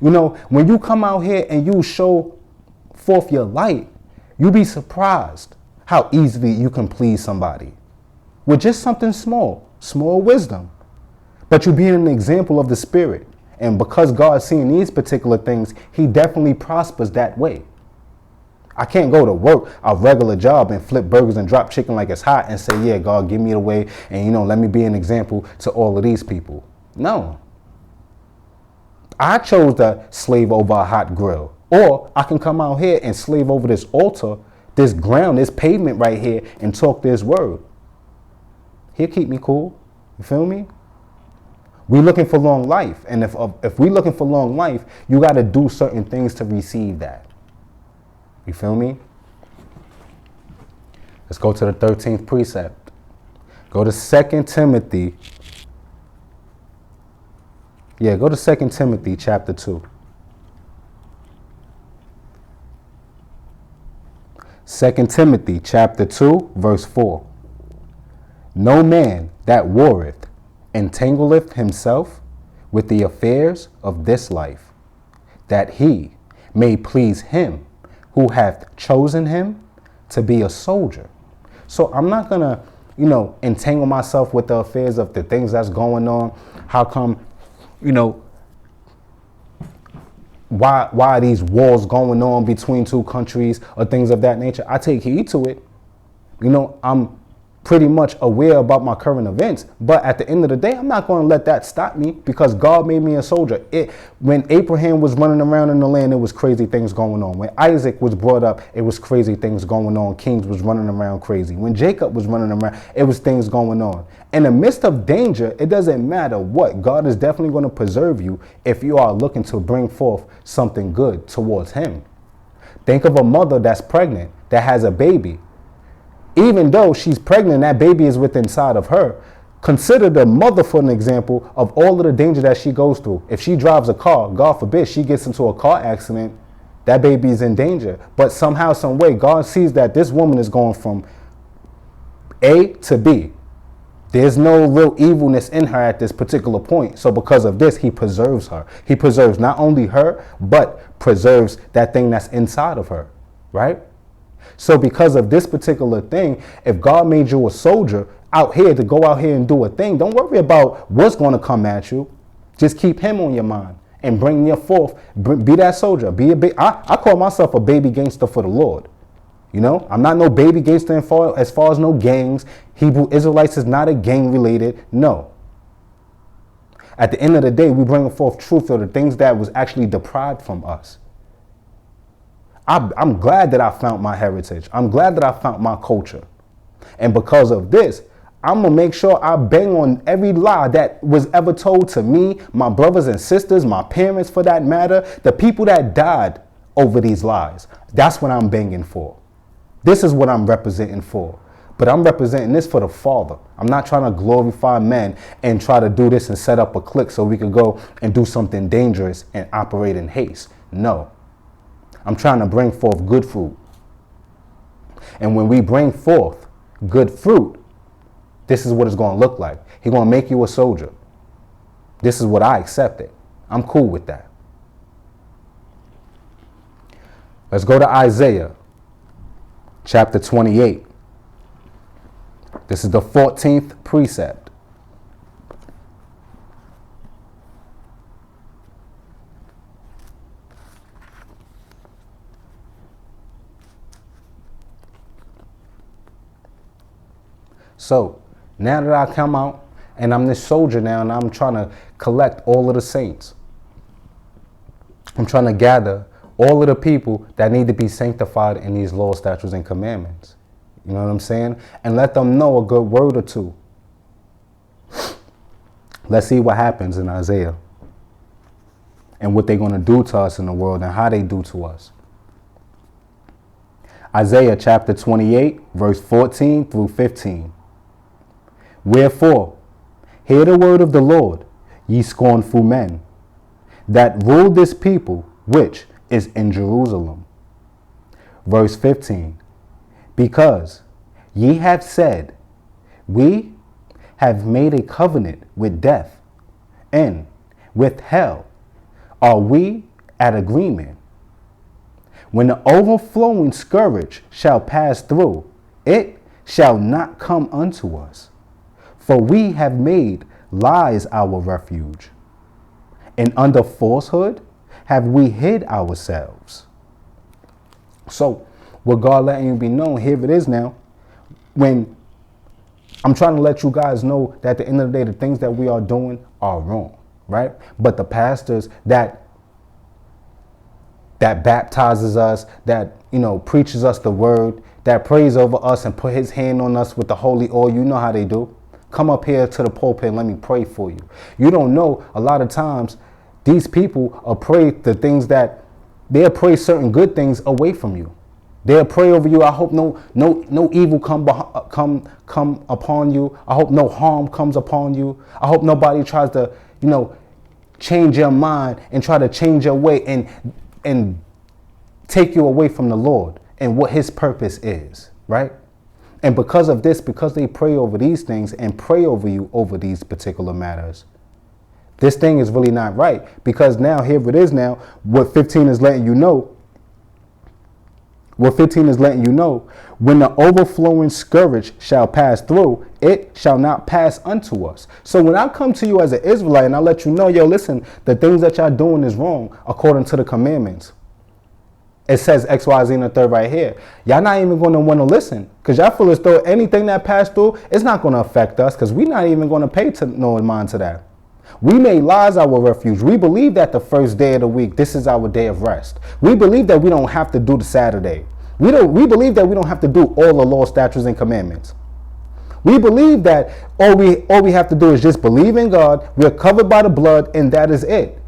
You know, when you come out here and you show forth your light, you be surprised how easily you can please somebody with just something small wisdom. But you being an example of the Spirit. And because God's seeing these particular things, he definitely prospers that way. I can't go to work a regular job and flip burgers and drop chicken like it's hot and say, yeah, God, give me the way. And, you know, let me be an example to all of these people. No. I chose to slave over a hot grill. Or I can come out here and slave over this altar, this ground, this pavement right here and talk this word. He'll keep me cool. You feel me? We looking for long life. And if we looking for long life, you got to do certain things to receive that. You feel me? Let's go to the 13th precept. Go to 2 Timothy. Yeah, go to 2 Timothy chapter 2. 2 Timothy chapter 2, verse 4. No man that warreth entangleth himself with the affairs of this life, that he may please him who hath chosen him to be a soldier. So I'm not going to, you know, entangle myself with the affairs of the things that's going on. How come, you know, why are these wars going on between two countries or things of that nature? I take heed to it. You know, I'm pretty much aware about my current events, but at the end of the day, I'm not going to let that stop me because God made me a soldier. When Abraham was running around in the land, it was crazy things going on. When Isaac was brought up, it was crazy things going on. Kings was running around crazy. When Jacob was running around, it was things going on. In the midst of danger, it doesn't matter what. God is definitely going to preserve you if you are looking to bring forth something good towards him. Think of a mother that's pregnant, that has a baby. Even though she's pregnant, that baby is within inside of her. Consider the mother for an example of all of the danger that she goes through. If she drives a car, God forbid, she gets into a car accident, that baby is in danger. But somehow, some way, God sees that this woman is going from A to B. There's no real evilness in her at this particular point. So because of this, he preserves her. He preserves not only her, but preserves that thing that's inside of her, right? So because of this particular thing, if God made you a soldier out here to go out here and do a thing, don't worry about what's going to come at you. Just keep him on your mind and bring you forth. Be that soldier. I call myself a baby gangster for the Lord. You know, I'm not no baby gangster as far as no gangs. Hebrew Israelites is not a gang related. No. At the end of the day, we bring forth truth of the things that was actually deprived from us. I'm glad that I found my heritage. I'm glad that I found my culture. And because of this, I'm going to make sure I bang on every lie that was ever told to me, my brothers and sisters, my parents for that matter, the people that died over these lies. That's what I'm banging for. This is what I'm representing for. But I'm representing this for the Father. I'm not trying to glorify men and try to do this and set up a clique so we could go and do something dangerous and operate in haste. No. I'm trying to bring forth good fruit. And when we bring forth good fruit, this is what it's going to look like. He's going to make you a soldier. This is what I accepted. I'm cool with that. Let's go to Isaiah chapter 28. This is the 14th precept. So now that I come out and I'm this soldier now and I'm trying to collect all of the saints. I'm trying to gather all of the people that need to be sanctified in these laws, statutes, and commandments. You know what I'm saying? And let them know a good word or two. Let's see what happens in Isaiah and what they're going to do to us in the world and how they do to us. Isaiah chapter 28, verse 14 through 15. Wherefore, hear the word of the Lord, ye scornful men, that rule this people which is in Jerusalem. Verse 15. Because ye have said, we have made a covenant with death, and with hell are we at agreement. When the overflowing scourge shall pass through, it shall not come unto us. For we have made lies our refuge, and under falsehood have we hid ourselves. So, what God letting you be known, here it is now. When I'm trying to let you guys know that at the end of the day, the things that we are doing are wrong, right? But the pastors that baptizes us, that, preaches us the word, that prays over us and put his hand on us with the holy oil, you know how they do. Come up here to the pulpit and let me pray for you. You don't know, a lot of times these people are pray the things that they'll pray certain good things away from you. They'll pray over you. I hope no evil come upon you. I hope no harm comes upon you. I hope nobody tries to, change your mind and try to change your way and take you away from the Lord and what his purpose is, right? And because of this, because they pray over these things and pray over you over these particular matters, this thing is really not right. Because now, here it is now, what 15 is letting you know. What 15 is letting you know, when the overflowing scourge shall pass through, it shall not pass unto us. So when I come to you as an Israelite and I let you know, yo, listen, the things that y'all doing is wrong according to the commandments. It says X, Y, Z in the third right here. Y'all not even going to want to listen because y'all feel as though anything that passed through, it's not going to affect us because we're not even going to pay no mind to that. We made lies our refuge. We believe that the first day of the week, this is our day of rest. We believe that we don't have to do the Saturday. We believe that we don't have to do all the law, statutes, and commandments. We believe that all we have to do is just believe in God. We're covered by the blood, and that is it.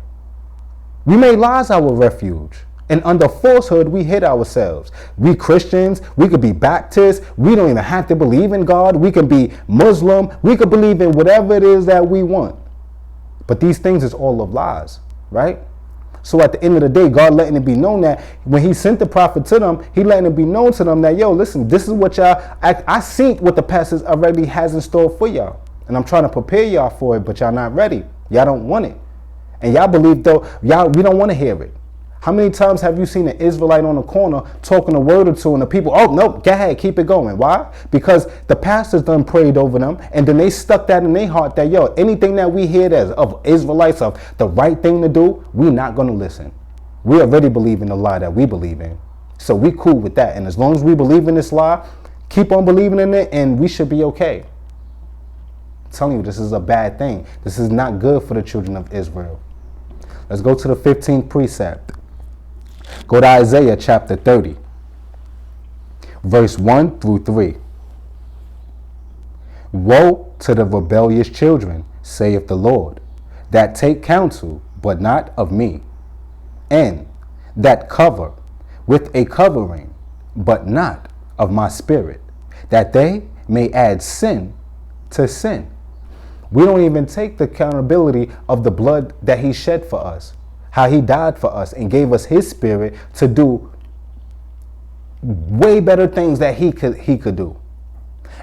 We made lies our refuge. And under falsehood, we hid ourselves. We Christians, we could be Baptists. We don't even have to believe in God. We could be Muslim. We could believe in whatever it is that we want. But these things is all of lies, right? So at the end of the day, God letting it be known that when he sent the prophet to them, he letting it be known to them that, yo, listen, this is what I seen what the pastors already has in store for y'all. And I'm trying to prepare y'all for it, but y'all not ready. Y'all don't want it. And y'all believe though, we don't want to hear it. How many times have you seen an Israelite on the corner talking a word or two and the people, oh, no, go ahead, keep it going. Why? Because the pastors done prayed over them and then they stuck that in their heart that, yo, anything that we hear that's of Israelites of the right thing to do, we not going to listen. We already believe in the lie that we believe in. So we cool with that. And as long as we believe in this lie, keep on believing in it and we should be okay. I'm telling you, this is a bad thing. This is not good for the children of Israel. Let's go to the 15th precept. Go to Isaiah chapter 30, verse 1 through 3. Woe to the rebellious children, saith the Lord, that take counsel, but not of me, and that cover with a covering, but not of my spirit, that they may add sin to sin. We don't even take the accountability of the blood that he shed for us. How he died for us and gave us his spirit to do way better things that he could do.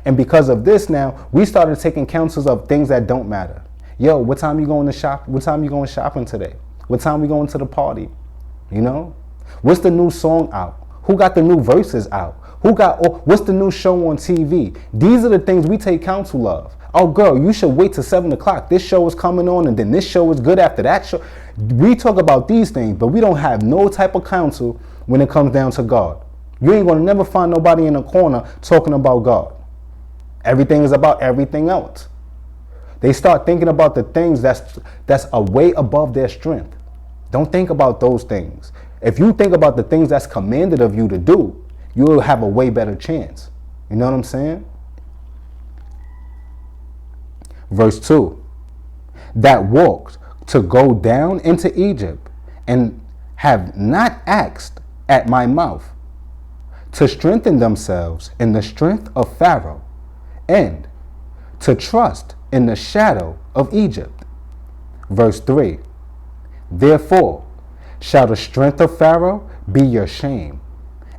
And because of this now, we started taking counsels of things that don't matter. Yo, what time you going to shop? What time you going shopping today? What time we going to the party? You know? What's the new song out? Who got the new verses out? What's the new show on TV? These are the things we take counsel of. Oh, girl, you should wait till 7 o'clock. This show is coming on, and then this show is good after that show. We talk about these things, but we don't have no type of counsel when it comes down to God. You ain't going to never find nobody in a corner talking about God. Everything is about everything else. They start thinking about the things that's a way above their strength. Don't think about those things. If you think about the things that's commanded of you to do, you'll have a way better chance. You know what I'm saying? Verse 2, that walked to go down into Egypt and have not asked at my mouth to strengthen themselves in the strength of Pharaoh and to trust in the shadow of Egypt. Verse 3, therefore shall the strength of Pharaoh be your shame,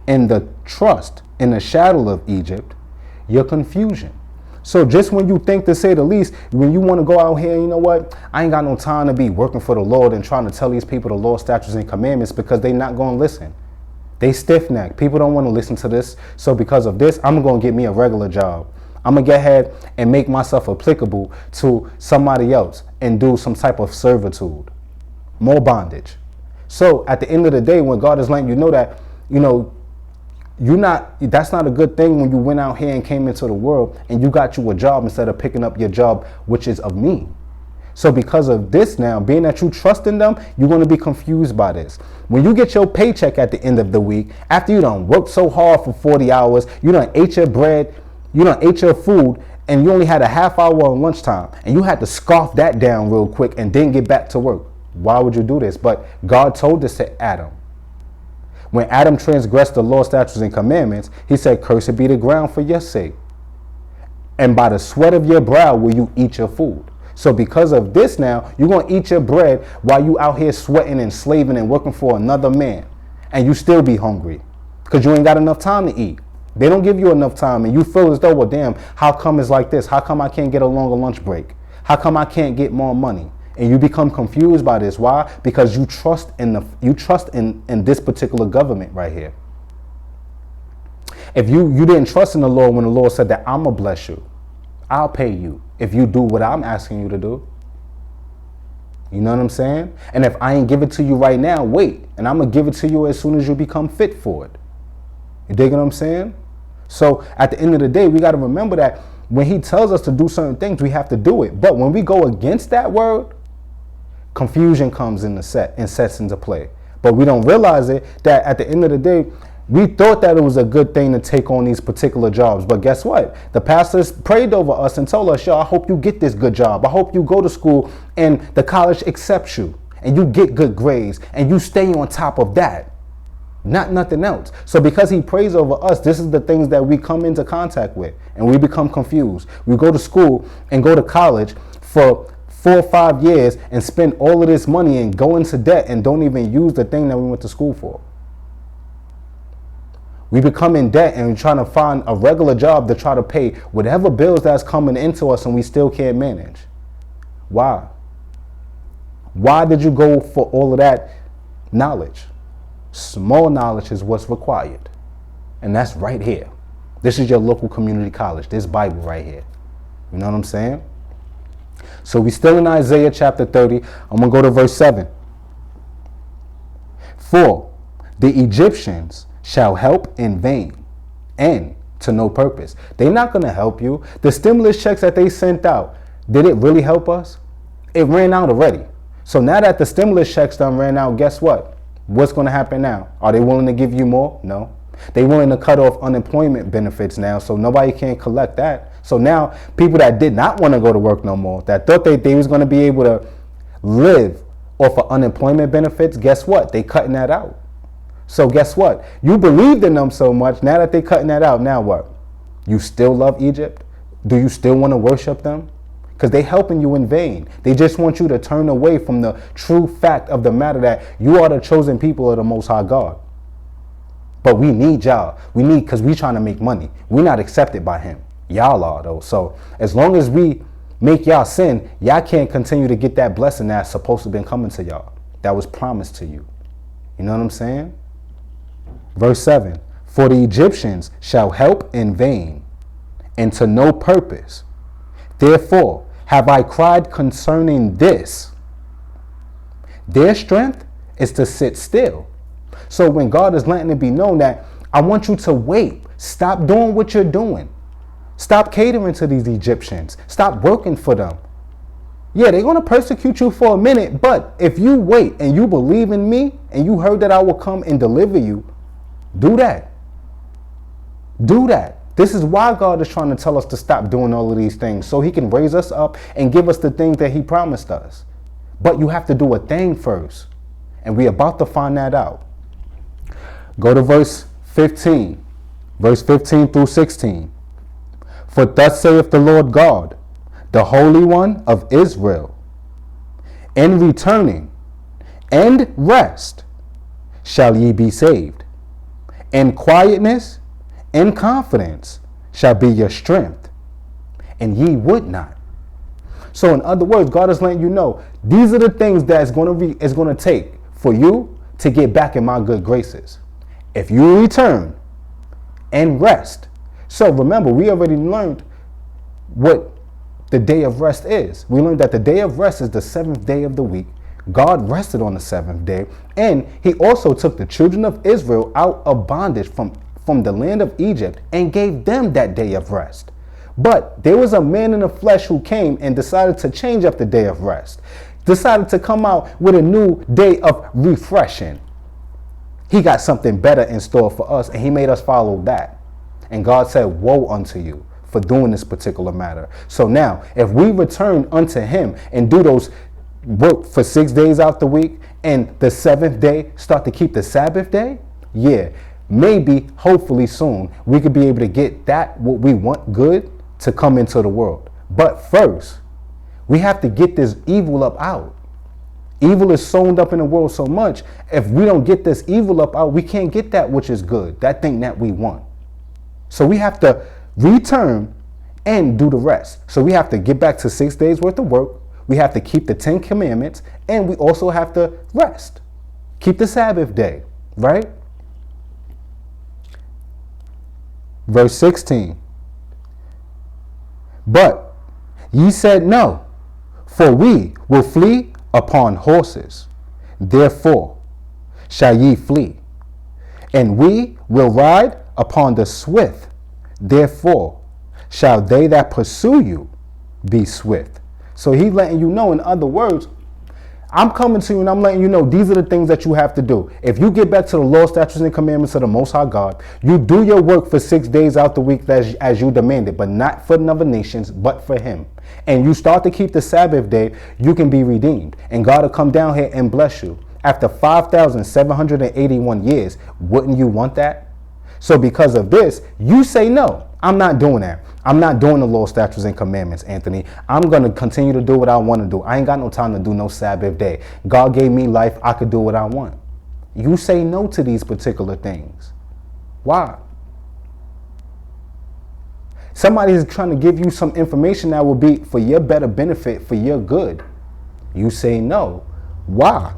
and the trust in the shadow of Egypt your confusion. So just when you think, to say the least, when you want to go out here, you know what? I ain't got no time to be working for the Lord and trying to tell these people the law, statutes, and commandments, because they not going to listen. They stiff-necked. People don't want to listen to this. So because of this, I'm going to get me a regular job. I'm going to get ahead and make myself applicable to somebody else and do some type of servitude, more bondage. So at the end of the day, when God is letting you know that, that's not a good thing when you went out here and came into the world and you got you a job instead of picking up your job, which is of me. So because of this now, being that you trust in them, you're going to be confused by this. When you get your paycheck at the end of the week, after you done worked so hard for 40 hours, you done ate your bread, you done ate your food, and you only had a half hour on lunchtime, and you had to scarf that down real quick and then get back to work. Why would you do this? But God told this to Adam. When Adam transgressed the law, statutes, and commandments, he said, "Cursed be the ground for your sake. And by the sweat of your brow will you eat your food." So because of this now, you're going to eat your bread while you out here sweating and slaving and working for another man. And you still be hungry because you ain't got enough time to eat. They don't give you enough time and you feel as though, well, damn, how come it's like this? How come I can't get a longer lunch break? How come I can't get more money? And you become confused by this. Why? Because you trust in this particular government right here. If you didn't trust in the Lord when the Lord said that I'm going to bless you, I'll pay you if you do what I'm asking you to do. You know what I'm saying? And if I ain't give it to you right now, wait. And I'm going to give it to you as soon as you become fit for it. You dig what I'm saying? So at the end of the day, we got to remember that when he tells us to do certain things, we have to do it. But when we go against that word, confusion comes in and sets into play. But we don't realize it, that at the end of the day, we thought that it was a good thing to take on these particular jobs. But guess what? The pastors prayed over us and told us, yo, I hope you get this good job. I hope you go to school and the college accepts you and you get good grades and you stay on top of that. Not nothing else. So because he prays over us, this is the things that we come into contact with and we become confused. We go to school and go to college for 4 or 5 years and spend all of this money and go into debt and don't even use the thing that we went to school for. We become in debt and we're trying to find a regular job to try to pay whatever bills that's coming into us and we still can't manage. Why? Why did you go for all of that knowledge? Small knowledge is what's required. And that's right here. This is your local community college. This Bible right here. You know what I'm saying? So we still in Isaiah chapter 30. I'm going to go to verse 7. For the Egyptians shall help in vain and to no purpose. They're not going to help you. The stimulus checks that they sent out, did it really help us? It ran out already. So now that the stimulus checks done ran out, guess what? What's going to happen now? Are they willing to give you more? No. They're willing to cut off unemployment benefits now, so nobody can collect that. So now people that did not want to go to work no more, that thought they was going to be able to live off of unemployment benefits, guess what? They cutting that out. So guess what? You believed in them so much, now that they cutting that out, now what? You still love Egypt? Do you still want to worship them? Because they helping you in vain. They just want you to turn away from the true fact of the matter that you are the chosen people of the Most High God. But we need y'all. Because we trying to make money. We're not accepted by him. Y'all are though. So as long as we make y'all sin, y'all can't continue to get that blessing that's supposed to have been coming to y'all. That was promised to you. You know what I'm saying? Verse 7. For the Egyptians shall help in vain and to no purpose. Therefore have I cried concerning this. Their strength is to sit still. So when God is letting it be known that I want you to wait. Stop doing what you're doing. Stop catering to these Egyptians. Stop working for them. Yeah, they're going to persecute you for a minute, but if you wait and you believe in me and you heard that I will come and deliver you, do that. Do that. This is why God is trying to tell us to stop doing all of these things so he can raise us up and give us the things that he promised us. But you have to do a thing first. And we're about to find that out. Go to verse 15. Verse 15 through 16. For thus saith the Lord God, the Holy One of Israel, in returning and rest shall ye be saved. In quietness and confidence shall be your strength. and ye would not. So in other words, God is letting you know, these are the things that it's going to take for you to get back in my good graces. If you return and rest. So remember, we already learned what the day of rest is. We learned that the day of rest is the seventh day of the week. God rested on the seventh day, and he also took the children of Israel out of bondage from the land of Egypt and gave them that day of rest. But there was a man in the flesh who came and decided to change up the day of rest, decided to come out with a new day of refreshing. He got something better in store for us, and he made us follow that. And God said, woe unto you for doing this particular matter. So now, if we return unto him and do those work for 6 days out the week, and the seventh day start to keep the Sabbath day, yeah, maybe, hopefully soon, we could be able to get that what we want good to come into the world. But first, we have to get this evil up out. Evil is sown up in the world so much. If we don't get this evil up out, we can't get that which is good, that thing that we want. So we have to return and do the rest. So we have to get back to 6 days worth of work. We have to keep the 10 commandments, and we also have to rest. Keep the Sabbath day, right? Verse 16. But ye said no, for we will flee upon horses. Therefore shall ye flee. And we will ride upon the swift. Therefore shall they that pursue you be swift. So he's letting you know, in other words, I'm coming to you and I'm letting you know these are the things that you have to do. If you get back to the law, statutes, and commandments of the Most High God, you do your work for 6 days out the week as you demanded, but not for other nations, but for him. And you start to keep the Sabbath day, you can be redeemed. And God will come down here and bless you. After 5,781 years, wouldn't you want that? So because of this, you say, no, I'm not doing that. I'm not doing the law, statutes, and commandments, Anthony. I'm going to continue to do what I want to do. I ain't got no time to do no Sabbath day. God gave me life. I could do what I want. You say no to these particular things. Why? Somebody is trying to give you some information that will be for your better benefit, for your good. You say no. Why?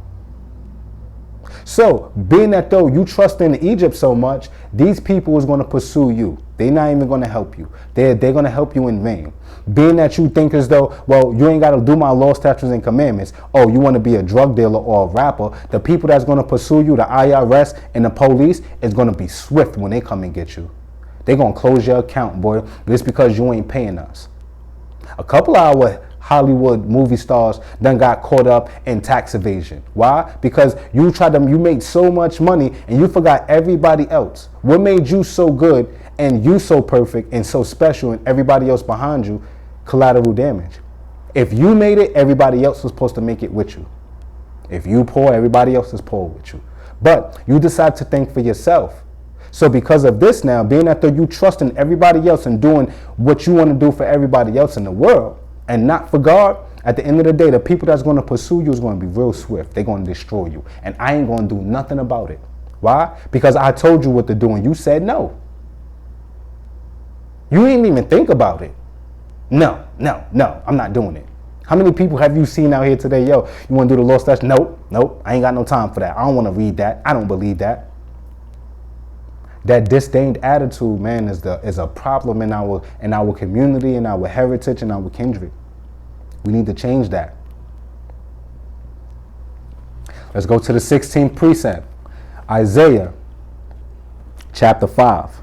So, being that though you trust in Egypt so much, these people is going to pursue you. They're not even going to help you. They're going to help you in vain. Being that you think as though, well, you ain't got to do my law, statutes, and commandments. Oh, you want to be a drug dealer or a rapper. The people that's going to pursue you, the IRS and the police, is going to be swift when they come and get you. They're going to close your account, boy, just because you ain't paying us. A couple of our Hollywood movie stars done got caught up in tax evasion. Why? Because you made so much money and you forgot everybody else. What made you so good and you so perfect and so special and everybody else behind you? Collateral damage. If you made it, everybody else was supposed to make it with you. If you poor, everybody else is poor with you. But you decide to think for yourself. So because of this now, being that you trust in everybody else and doing what you want to do for everybody else in the world and not for God, at the end of the day, the people that's going to pursue you is going to be real swift. They're going to destroy you. And I ain't going to do nothing about it. Why? Because I told you what to do and you said no. You didn't even think about it. No, I'm not doing it. How many people have you seen out here today? Yo, you want to do the law statute? Nope, I ain't got no time for that. I don't want to read that. I don't believe that. That disdained attitude, man, is a problem in our community, in our heritage, and our kindred. We need to change that. Let's go to the 16th precept. Isaiah chapter 5.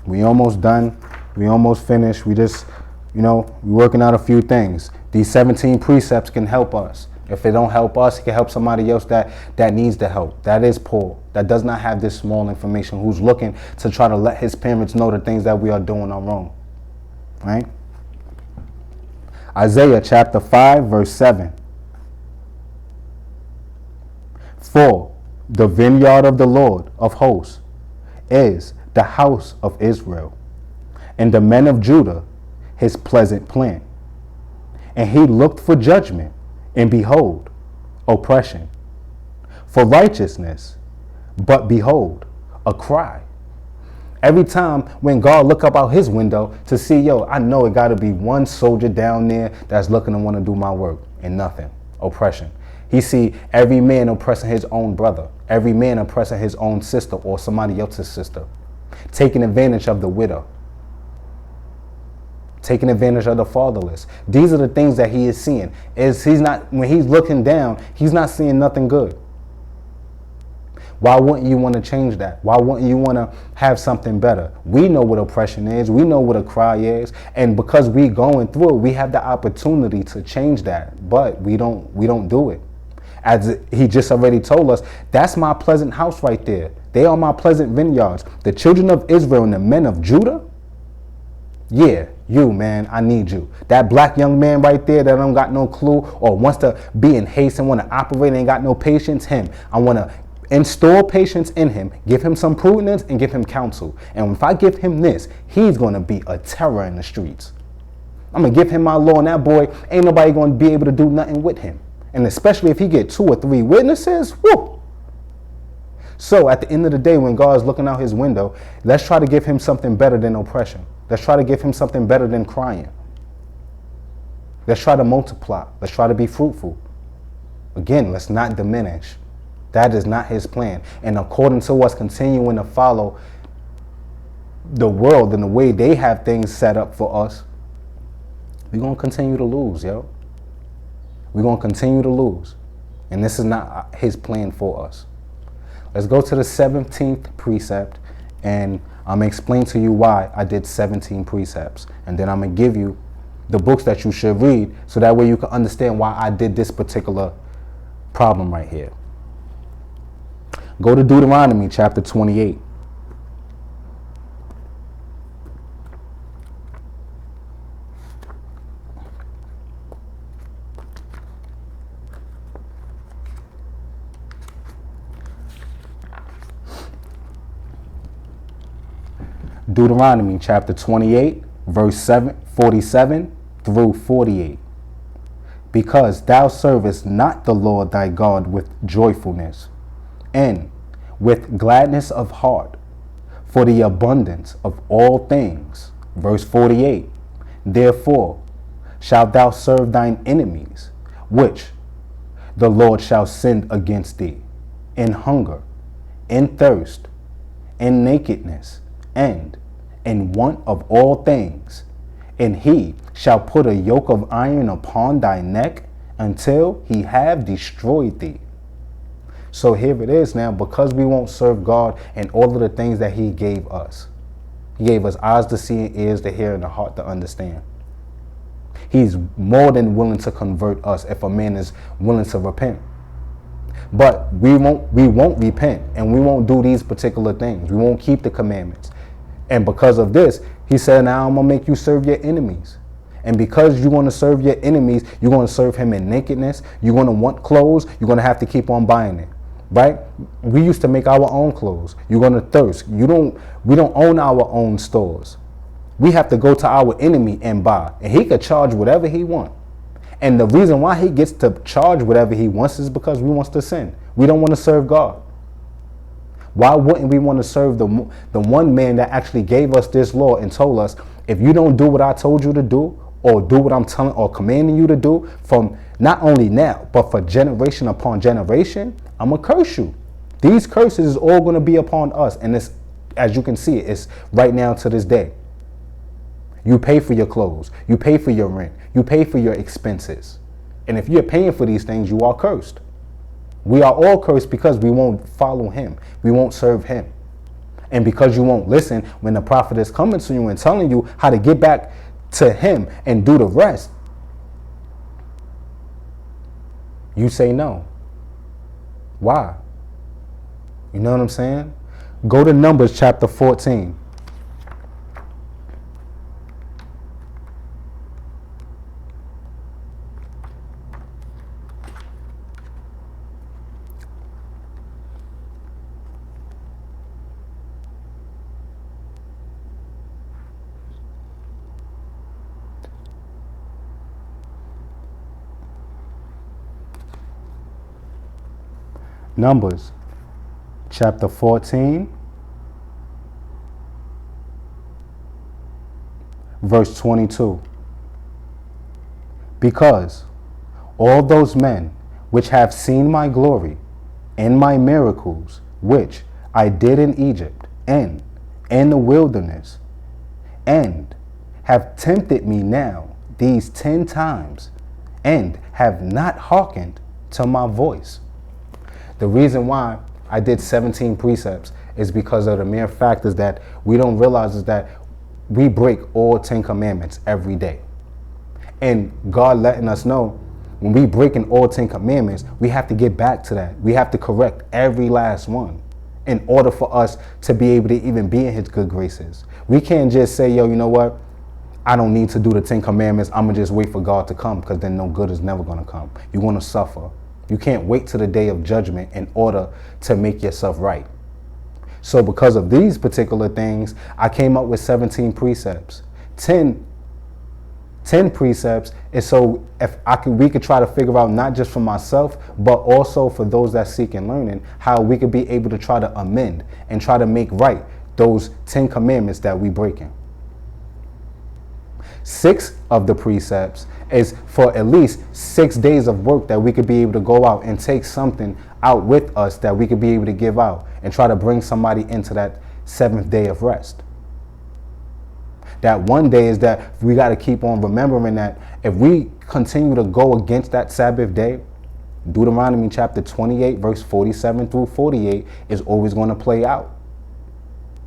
We almost done. We almost finished. We just, we're working out a few things. These 17 precepts can help us. If it don't help us, it can help somebody else that needs the help, that is poor, that does not have this small information, who's looking to try to let his parents know the things that we are doing are wrong. Right? Isaiah chapter 5, verse 7. For the vineyard of the Lord of hosts is the house of Israel, and the men of Judah his pleasant plant. And he looked for judgment, and behold, oppression, for righteousness, but behold, a cry. Every time when God look up out his window to see, yo, I know it got to be one soldier down there that's looking to want to do my work, and nothing. Oppression. He see every man oppressing his own brother, every man oppressing his own sister or somebody else's sister, taking advantage of the widow, taking advantage of the fatherless. These are the things that he is seeing. When he's looking down, he's not seeing nothing good. Why wouldn't you want to change that? Why wouldn't you want to have something better? We know what oppression is. We know what a cry is. And because we going through it, we have the opportunity to change that. But we don't do it. As he just already told us, that's my pleasant house right there. They are my pleasant vineyards. The children of Israel and the men of Judah. Yeah, you, man, I need you. That black young man right there that don't got no clue or wants to be in haste and want to operate and ain't got no patience, him. I want to install patience in him, give him some prudence, and give him counsel. And if I give him this, he's going to be a terror in the streets. I'm going to give him my law, and that boy, ain't nobody going to be able to do nothing with him. And especially if he get 2 or 3 witnesses, whoo. So at the end of the day, when God's looking out his window, let's try to give him something better than oppression. Let's try to give him something better than crying. Let's try to multiply. Let's try to be fruitful. Again, let's not diminish. That is not his plan. And according to us continuing to follow the world and the way they have things set up for us, we're going to continue to lose, yo. We're going to continue to lose. And this is not his plan for us. Let's go to the 17th precept, and I'm going to explain to you why I did 17 precepts. And then I'm going to give you the books that you should read so that way you can understand why I did this particular problem right here. Go to Deuteronomy chapter 28. Deuteronomy chapter 28, verse 47 through 48. Because thou servest not the Lord thy God with joyfulness and with gladness of heart for the abundance of all things. Verse 48. Therefore shalt thou serve thine enemies, which the Lord shall send against thee, in hunger, in thirst, in nakedness, and in want of all things. And he shall put a yoke of iron upon thy neck until he have destroyed thee. So here it is now, because we won't serve God and all of the things that he gave us. He gave us eyes to see, and ears to hear, and a heart to understand. He's more than willing to convert us if a man is willing to repent. But we won't repent, and we won't do these particular things. We won't keep the commandments. And because of this, he said, now I'm going to make you serve your enemies. And because you want to serve your enemies, you're going to serve him in nakedness. You're going to want clothes. You're going to have to keep on buying it. Right? We used to make our own clothes. You're going to thirst. We don't own our own stores. We have to go to our enemy and buy. And he could charge whatever he wants. And the reason why he gets to charge whatever he wants is because we want to sin. We don't want to serve God. Why wouldn't we want to serve the one man that actually gave us this law and told us, if you don't do what I told you to do, or do what I'm telling or commanding you to do, from not only now, but for generation upon generation, I'm going to curse you. These curses is all going to be upon us. And it's, as you can see, it's right now to this day. You pay for your clothes. You pay for your rent. You pay for your expenses. And if you're paying for these things, you are cursed. We are all cursed because we won't follow him. We won't serve him. And because you won't listen when the prophet is coming to you and telling you how to get back to him and do the rest, you say no. Why? You know what I'm saying? Go to Numbers chapter 14. Numbers chapter 14, verse 22. Because all those men which have seen my glory and my miracles, which I did in Egypt and in the wilderness, and have tempted me now these 10 times, and have not hearkened to my voice. The reason why I did 17 precepts is because of the mere fact is that we don't realize is that we break all 10 commandments every day. And God letting us know when we breaking all 10 commandments, we have to get back to that. We have to correct every last one in order for us to be able to even be in his good graces. We can't just say, yo, you know what? I don't need to do the 10 commandments. I'm going to just wait for God to come, because then no good is never going to come. You're going to suffer. You can't wait till the day of judgment in order to make yourself right. So because of these particular things, I came up with 17 precepts. 10 precepts is so if we could try to figure out, not just for myself, but also for those that seek and learning, how we could be able to try to amend and try to make right those 10 commandments that we breaking. 6 of the precepts is for at least 6 days of work that we could be able to go out and take something out with us that we could be able to give out and try to bring somebody into that 7th day of rest. That one day is that we got to keep on remembering that if we continue to go against that Sabbath day, Deuteronomy chapter 28, verse 47 through 48 is always going to play out,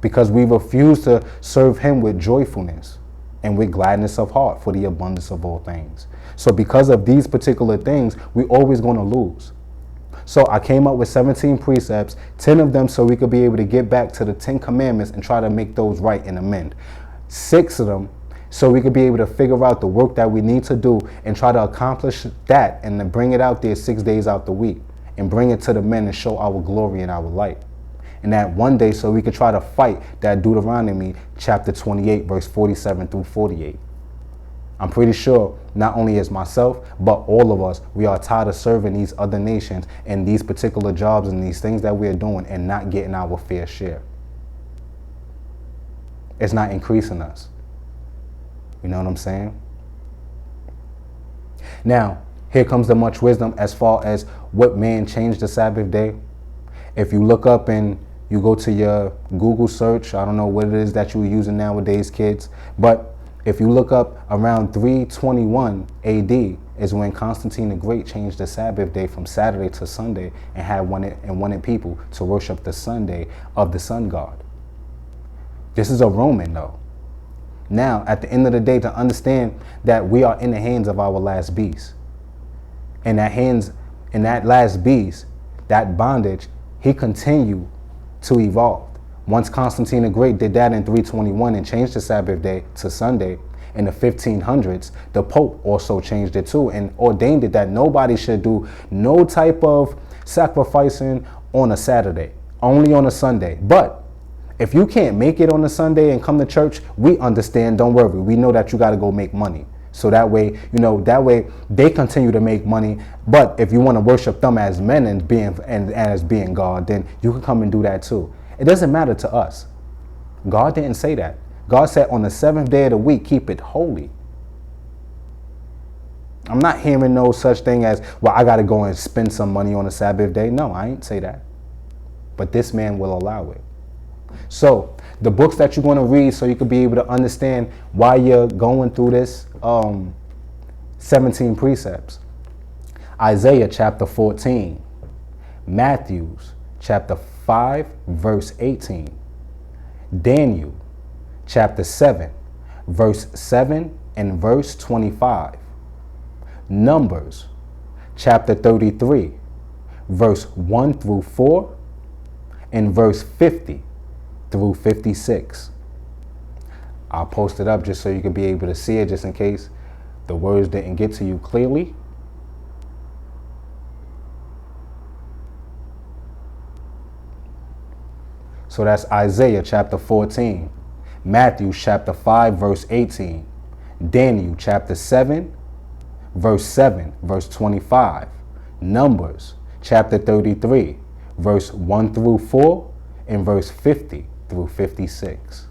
because we refuse to serve him with joyfulness and with gladness of heart for the abundance of all things. So because of these particular things, we're always going to lose. So I came up with 17 precepts, 10 of them so we could be able to get back to the 10 commandments and try to make those right and amend. 6 of them so we could be able to figure out the work that we need to do and try to accomplish that, and then bring it out there 6 days out the week and bring it to the men and show our glory and our light. And that one day so we could try to fight that Deuteronomy chapter 28 verse 47 through 48. I'm pretty sure not only as myself, but all of us, we are tired of serving these other nations and these particular jobs and these things that we're doing and not getting our fair share. It's not increasing us. You know what I'm saying? Now, here comes the much wisdom as far as what man changed the Sabbath day. If you look up and you go to your Google search, I don't know what it is that you're using nowadays, kids, but if you look up around 321 AD is when Constantine the Great changed the Sabbath day from Saturday to Sunday and wanted people to worship the Sunday of the sun god. This is a Roman though. Now, at the end of the day, to understand that we are in the hands of our last beast. And that last beast, that bondage, he continued to evolve. Once Constantine the Great did that in 321 and changed the Sabbath day to Sunday, in the 1500s, the Pope also changed it too and ordained it that nobody should do no type of sacrificing on a Saturday, only on a Sunday. But if you can't make it on a Sunday and come to church, we understand, don't worry. We know that you got to go make money. So that way, that way they continue to make money. But if you want to worship them as men and as being God, then you can come and do that too. It doesn't matter to us. God didn't say that. God said on the 7th day of the week, keep it holy. I'm not hearing no such thing as, well, I got to go and spend some money on a Sabbath day. No, I ain't say that. But this man will allow it. So the books that you're going to read so you can be able to understand why you're going through this 17 precepts. Isaiah chapter 14, Matthew chapter 5 verse 18, Daniel chapter 7 verse 7 and verse 25, Numbers chapter 33 verse 1 through 4 and verse 50 through 56. I'll post it up just so you can be able to see it, just in case the words didn't get to you clearly. So that's Isaiah chapter 14, Matthew chapter 5 verse 18, Daniel chapter 7 verse 7 verse 25, Numbers chapter 33 verse 1 through 4 and verse 50 through 56.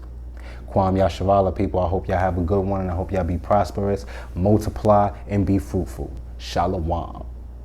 Kwam Yashavala, people, I hope y'all have a good one, and I hope y'all be prosperous, multiply, and be fruitful. Shalom.